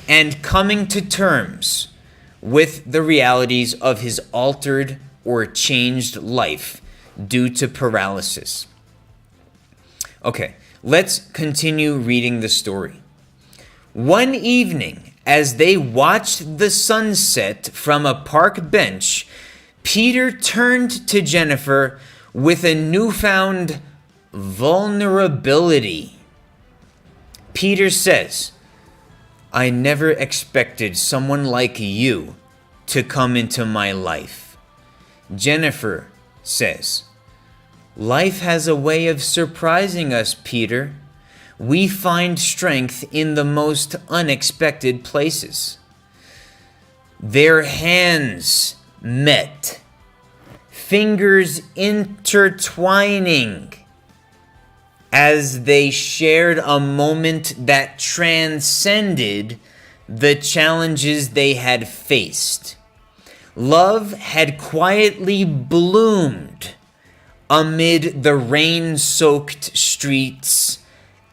S1: and coming to terms with the realities of his altered or changed life due to paralysis. Okay, let's continue reading the story. One evening, as they watched the sunset from a park bench, Peter turned to Jennifer with a newfound vulnerability. Peter says, "I never expected someone like you to come into my life." Jennifer says, "Life has a way of surprising us, Peter. We find strength in the most unexpected places." Their hands met, fingers intertwining, as they shared a moment that transcended the challenges they had faced. Love had quietly bloomed amid the rain-soaked streets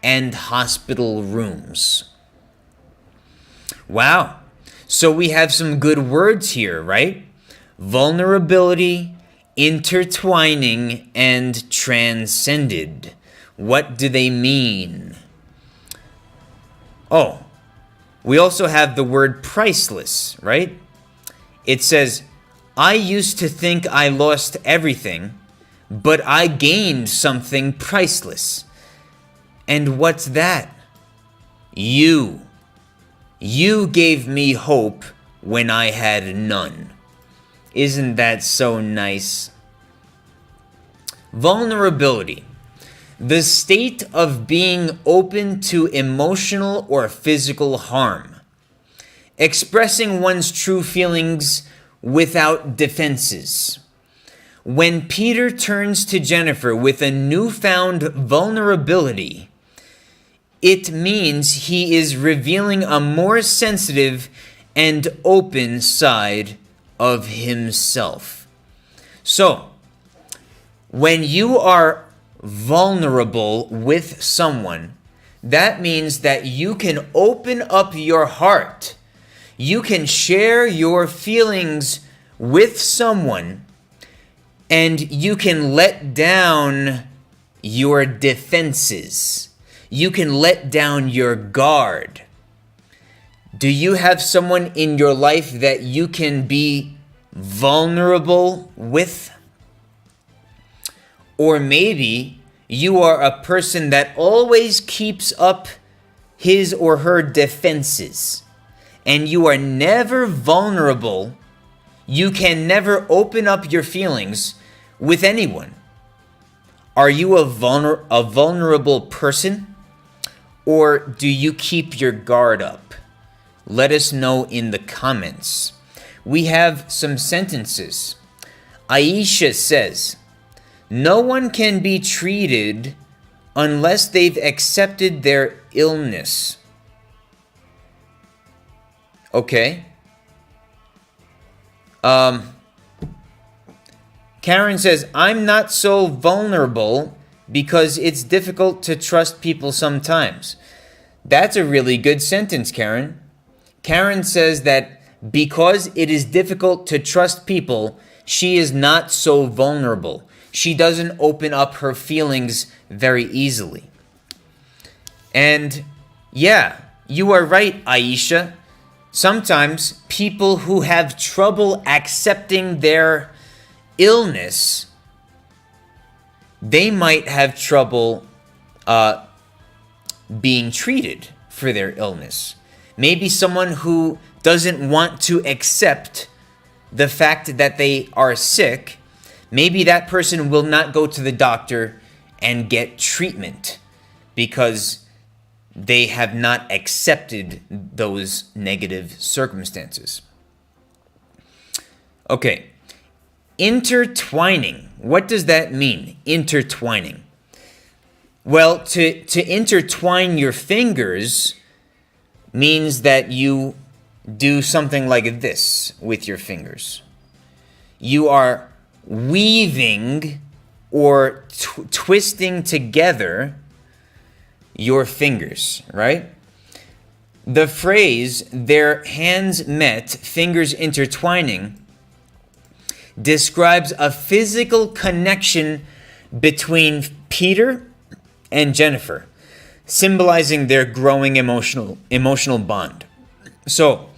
S1: and hospital rooms. Wow. So we have some good words here, right? Vulnerability, intertwining, and transcended. What do they mean? Oh, we also have the word priceless, right? It says, "I used to think I lost everything, but I gained something priceless." And what's that? You. You gave me hope when I had none. Isn't that so nice? Vulnerability. The state of being open to emotional or physical harm. Expressing one's true feelings without defenses. When Peter turns to Jennifer with a newfound vulnerability, it means he is revealing a more sensitive and open side of himself. So, when you are vulnerable with someone, that means that you can open up your heart. You can share your feelings with someone, and you can let down your defenses. You can let down your guard. Do you have someone in your life that you can be vulnerable with? Or maybe you are a person that always keeps up his or her defenses, and you are never vulnerable. You can never open up your feelings with anyone. Are you a vulnerable person? Or do you keep your guard up? Let us know in the comments. We have some sentences. Aisha says, "No one can be treated unless they've accepted their illness." Okay. Karen says, "I'm not so vulnerable because it's difficult to trust people sometimes." That's a really good sentence, Karen. Karen says that because it is difficult to trust people, she is not so vulnerable. She doesn't open up her feelings very easily. And yeah, you are right, Aisha. Sometimes people who have trouble accepting their illness, they might have trouble being treated for their illness. Maybe someone who doesn't want to accept the fact that they are sick, maybe that person will not go to the doctor and get treatment because they have not accepted those negative circumstances. Okay, intertwining. What does that mean, intertwining? Well, to intertwine your fingers means that you do something like this with your fingers. You are weaving or twisting together your fingers, right? The phrase, their hands met, fingers intertwining, describes a physical connection between Peter and Jennifer, symbolizing their growing emotional bond. So,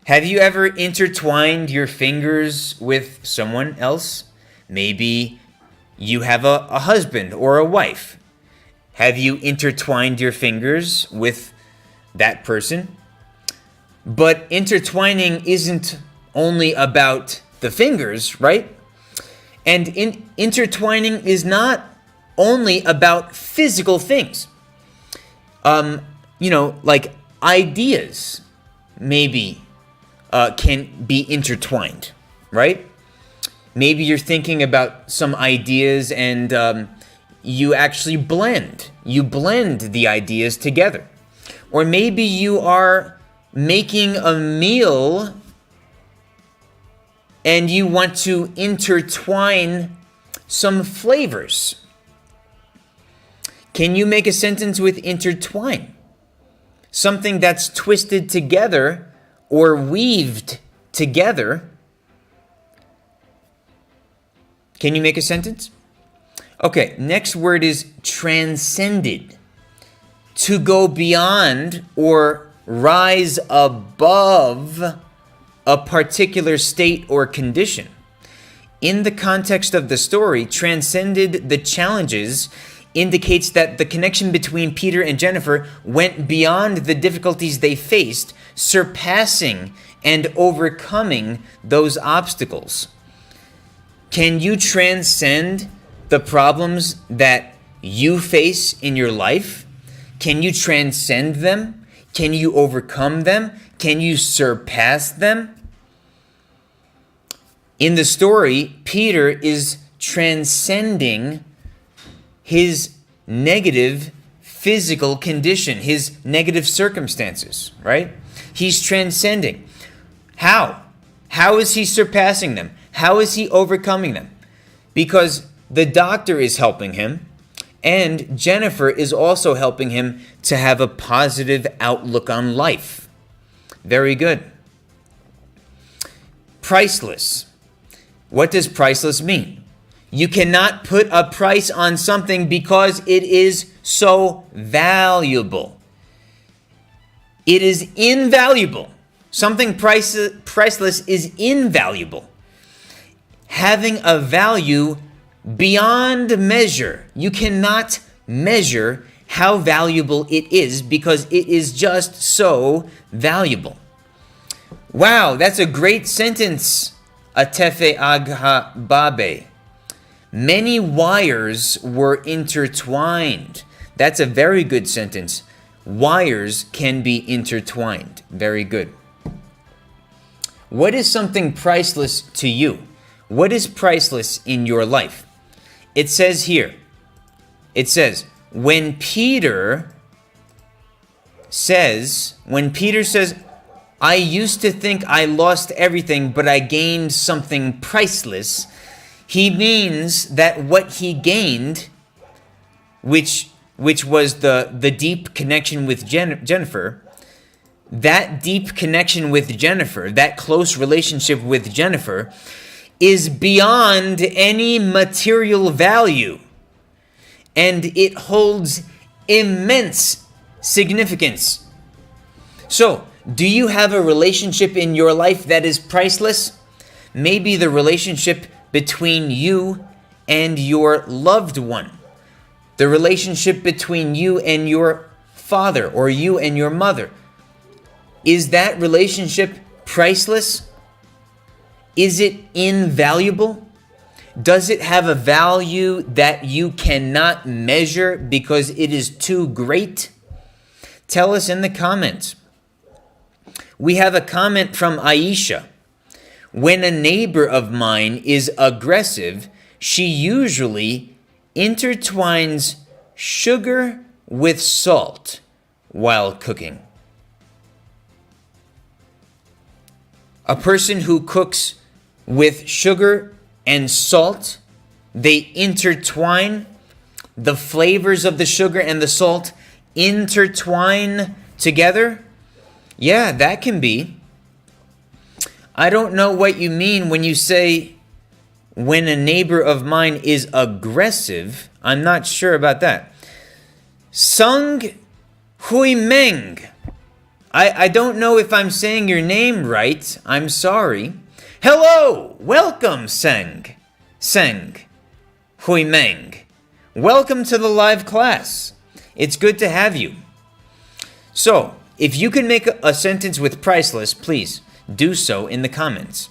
S1: have you ever intertwined your fingers with someone else? Maybe you have a husband or a wife. Have you intertwined your fingers with that person? But intertwining isn't only about the fingers, right? And intertwining is not only about physical things. Like ideas maybe can be intertwined, right? Maybe you're thinking about some ideas and you actually blend. You blend the ideas together. Or maybe you are making a meal and you want to intertwine some flavors. Can you make a sentence with intertwine? Something that's twisted together or weaved together. Can you make a sentence? Okay, next word is transcended. To go beyond or rise above a particular state or condition. In the context of the story, transcended the challenges indicates that the connection between Peter and Jennifer went beyond the difficulties they faced, surpassing and overcoming those obstacles. Can you transcend the problems that you face in your life? Can you transcend them? Can you overcome them? Can you surpass them? In the story, Peter is transcending his negative physical condition, his negative circumstances, right? He's transcending. How? How is he surpassing them? How is he overcoming them? Because the doctor is helping him, and Jennifer is also helping him to have a positive outlook on life. Very good. Priceless. What does priceless mean? You cannot put a price on something because it is so valuable. It is invaluable. Something priceless is invaluable. Having a value beyond measure. You cannot measure how valuable it is because it is just so valuable. Wow, that's a great sentence, Atefe Agha Babe. Many wires were intertwined. That's a very good sentence. Wires can be intertwined. Very good. What is something priceless to you? What is priceless in your life? It says here, when Peter says, I used to think I lost everything, but I gained something priceless, he means that what he gained, which was the deep connection with Jennifer, that deep connection with Jennifer, that close relationship with Jennifer, is beyond any material value, and it holds immense significance. So, do you have a relationship in your life that is priceless? Maybe the relationship between you and your loved one, the relationship between you and your father or you and your mother. Is that relationship priceless? Is it invaluable? Does it have a value that you cannot measure because it is too great? Tell us in the comments. We have a comment from Aisha. When a neighbor of mine is aggressive, she usually intertwines sugar with salt while cooking. A person who cooks with sugar and salt, they intertwine the flavors of the sugar and the salt, intertwine together. Yeah, that can be. I don't know what you mean when you say when a neighbor of mine is aggressive. I'm not sure about that. Sung Hui Meng. I don't know if I'm saying your name right. I'm sorry. Hello! Welcome, Seng Hui Meng. Welcome to the live class. It's good to have you. So, if you can make a sentence with priceless, please do so in the comments.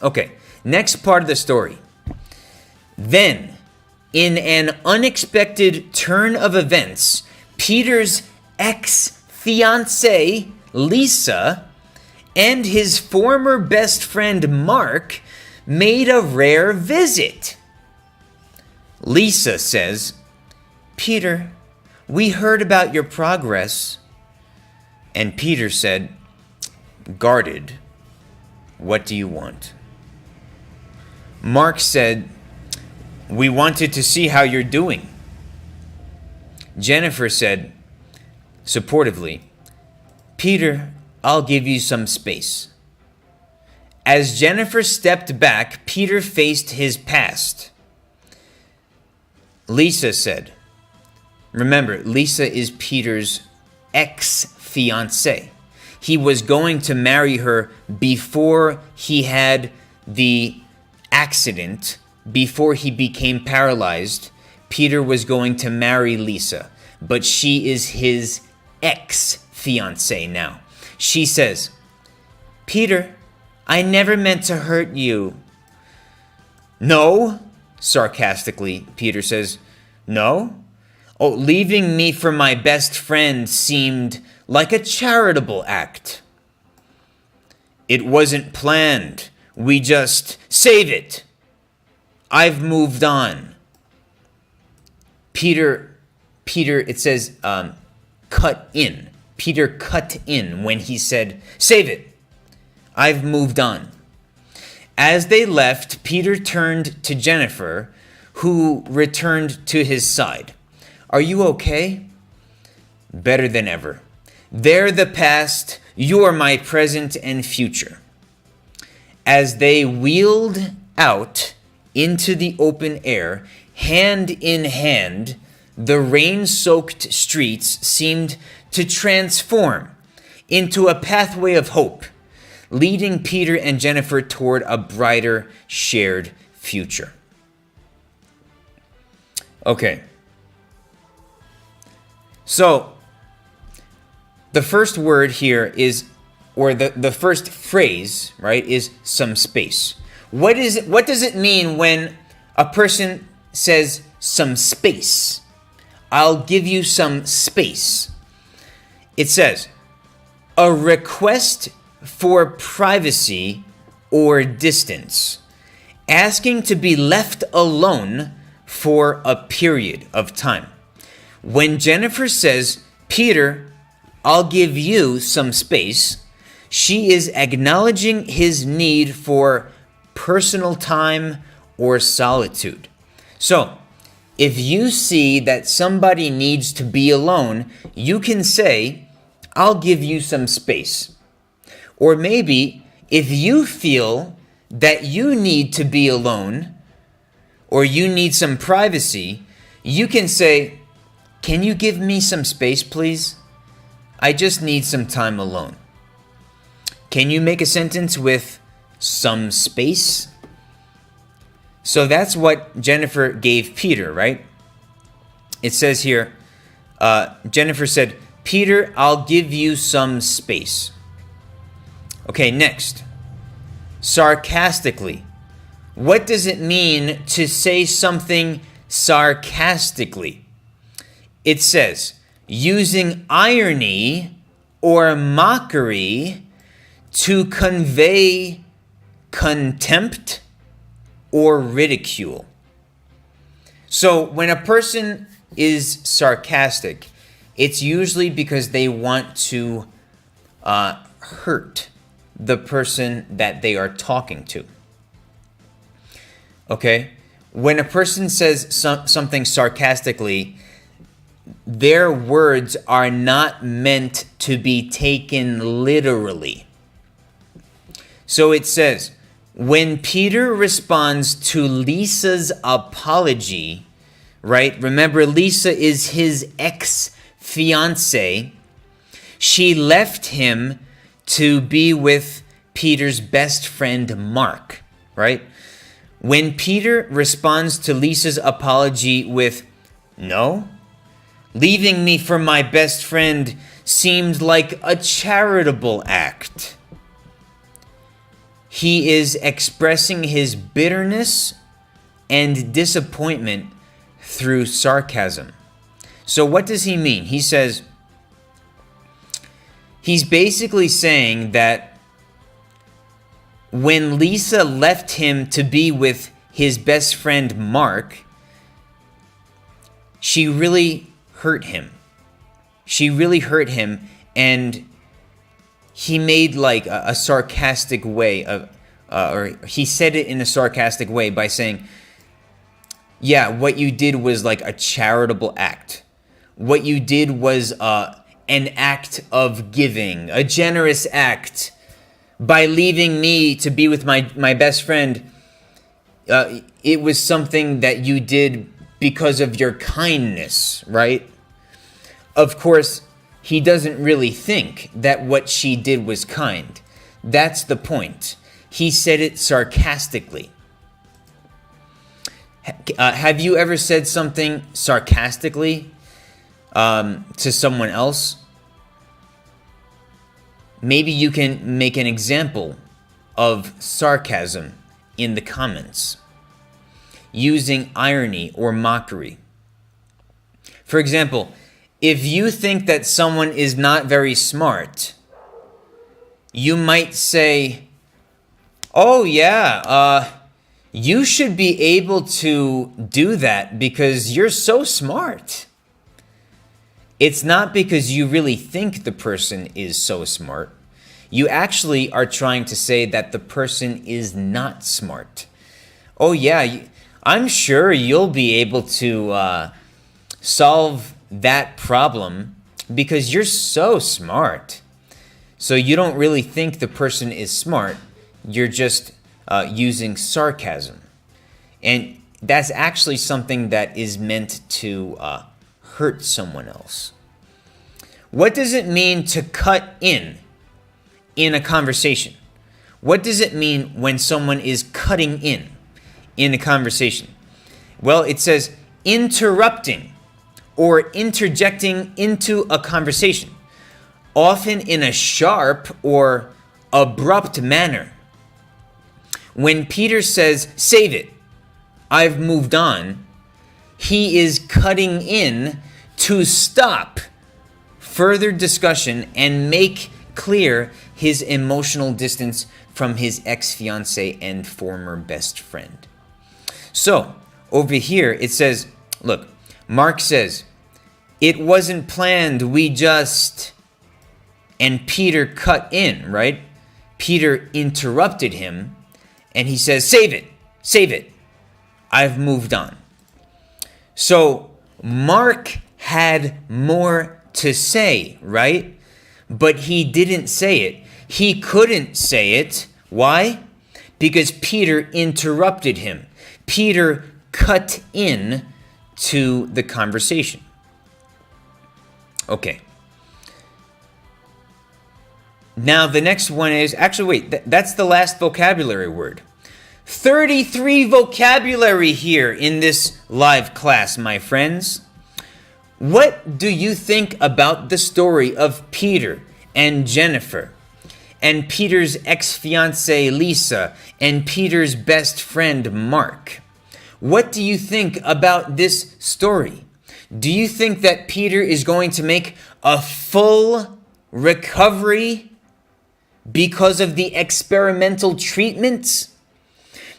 S1: Okay, next part of the story. Then, in an unexpected turn of events, Peter's ex-fiancée, Lisa, and his former best friend, Mark, made a rare visit. Lisa says, "Peter, we heard about your progress." And Peter said, guarded, "What do you want?" Mark said, "We wanted to see how you're doing." Jennifer said, supportively, "Peter, I'll give you some space." As Jennifer stepped back, Peter faced his past. Lisa said, remember, Lisa is Peter's ex-fiancée. He was going to marry her before he had the accident, before he became paralyzed. Peter was going to marry Lisa, but she is his ex-fiancée now. She says, "Peter, I never meant to hurt you." "No?" Sarcastically, Peter says, "No? Oh, leaving me for my best friend seemed like a charitable act." "It wasn't planned. We just save it. I've moved on." Peter, it says, cut in. Peter cut in when he said, "Save it. I've moved on." As they left, Peter turned to Jennifer, who returned to his side. "Are you okay?" "Better than ever. They're the past. You're my present and future." As they wheeled out into the open air, hand in hand, the rain-soaked streets seemed to transform into a pathway of hope, leading Peter and Jennifer toward a brighter shared future. Okay. So, the first word here is, or the first phrase, right, is some space. What does it mean when a person says some space? I'll give you some space. It says, a request for privacy or distance, asking to be left alone for a period of time. When Jennifer says, "Peter, I'll give you some space," she is acknowledging his need for personal time or solitude. So, if you see that somebody needs to be alone, you can say, "I'll give you some space." Or maybe if you feel that you need to be alone or you need some privacy, you can say, "Can you give me some space, please? I just need some time alone." Can you make a sentence with some space? So that's what Jennifer gave Peter, right? It says here, Jennifer said, Peter, I'll give you some space. Okay, next. Sarcastically. What does it mean to say something sarcastically? It says, using irony or mockery to convey contempt or ridicule. So when a person is sarcastic, it's usually because they want to hurt the person that they are talking to. Okay? When a person says something sarcastically, their words are not meant to be taken literally. So it says, when Peter responds to Lisa's apology, right? Remember, Lisa is his ex-fiancée. She left him to be with Peter's best friend, Mark, right? When Peter responds to Lisa's apology with, no, leaving me for my best friend seemed like a charitable act. He is expressing his bitterness and disappointment through sarcasm. So what does he mean? He says, he's basically saying that when Lisa left him to be with his best friend Mark, she really hurt him. She really hurt him, and he made like a sarcastic way of, or he said it in a sarcastic way by saying, yeah, what you did was like a charitable act. What you did was an act of giving, a generous act. By leaving me to be with my best friend, it was something that you did because of your kindness, right? Of course, he doesn't really think that what she did was kind. That's the point. He said it sarcastically. Have you ever said something sarcastically to someone else? Maybe you can make an example of sarcasm in the comments, using irony or mockery. For example, if you think that someone is not very smart, you might say, oh yeah, you should be able to do that because you're so smart. It's not because you really think the person is so smart. You actually are trying to say that the person is not smart. Oh yeah, I'm sure you'll be able to solve that problem because you're so smart. So you don't really think the person is smart. You're just using sarcasm. And that's actually something that is meant to hurt someone else. What does it mean to cut in a conversation? What does it mean when someone is cutting in a conversation? Well, it says interrupting or interjecting into a conversation, often in a sharp or abrupt manner. When Peter says, save it, I've moved on, he is cutting in to stop further discussion and make clear his emotional distance from his ex-fiancée and former best friend. So, over here it says, look, Mark says, it wasn't planned, we just... And Peter cut in, right? Peter interrupted him, and he says, save it, I've moved on. So, Mark had more to say, right? But he didn't say it. He couldn't say it. Why? Because Peter interrupted him. Peter cut in to the conversation. Okay. Now the next one is, actually wait, that's the last vocabulary word. 33 vocabulary here in this live class, my friends. What do you think about the story of Peter and Jennifer, and Peter's ex-fiancée Lisa, and Peter's best friend Mark? What do you think about this story? Do you think that Peter is going to make a full recovery because of the experimental treatments?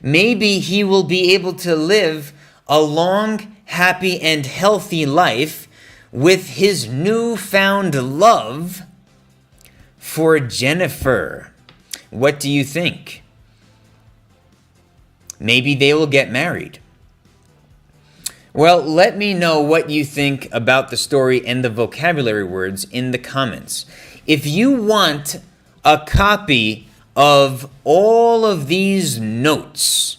S1: Maybe he will be able to live a long, happy, and healthy life with his newfound love for Jennifer. What do you think? Maybe they will get married. Well, let me know what you think about the story and the vocabulary words in the comments. If you want a copy of all of these notes,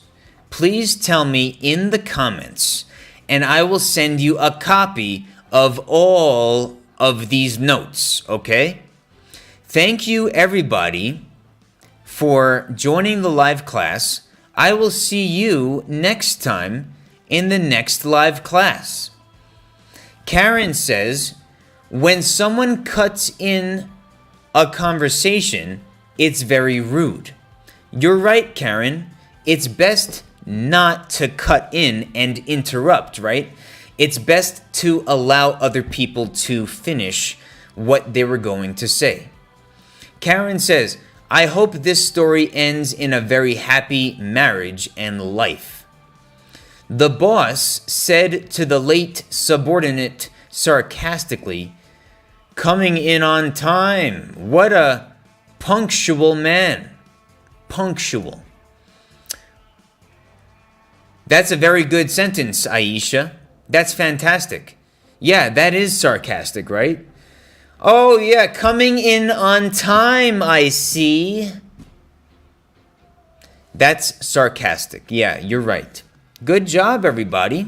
S1: please tell me in the comments, and I will send you a copy of all of these notes, okay? Thank you, everybody, for joining the live class. I will see you next time in the next live class. Karen says, when someone cuts in a conversation, it's very rude. You're right, Karen. It's best not to cut in and interrupt, right? It's best to allow other people to finish what they were going to say. Karen says, I hope this story ends in a very happy marriage and life. The boss said to the late subordinate sarcastically, coming in on time. What a punctual man. Punctual. That's a very good sentence, Aisha. That's fantastic. Yeah, that is sarcastic, right? Oh, yeah, coming in on time, I see. That's sarcastic. Yeah, you're right. Good job, everybody.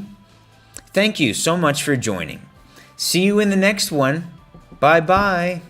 S1: Thank you so much for joining. See you in the next one. Bye-bye.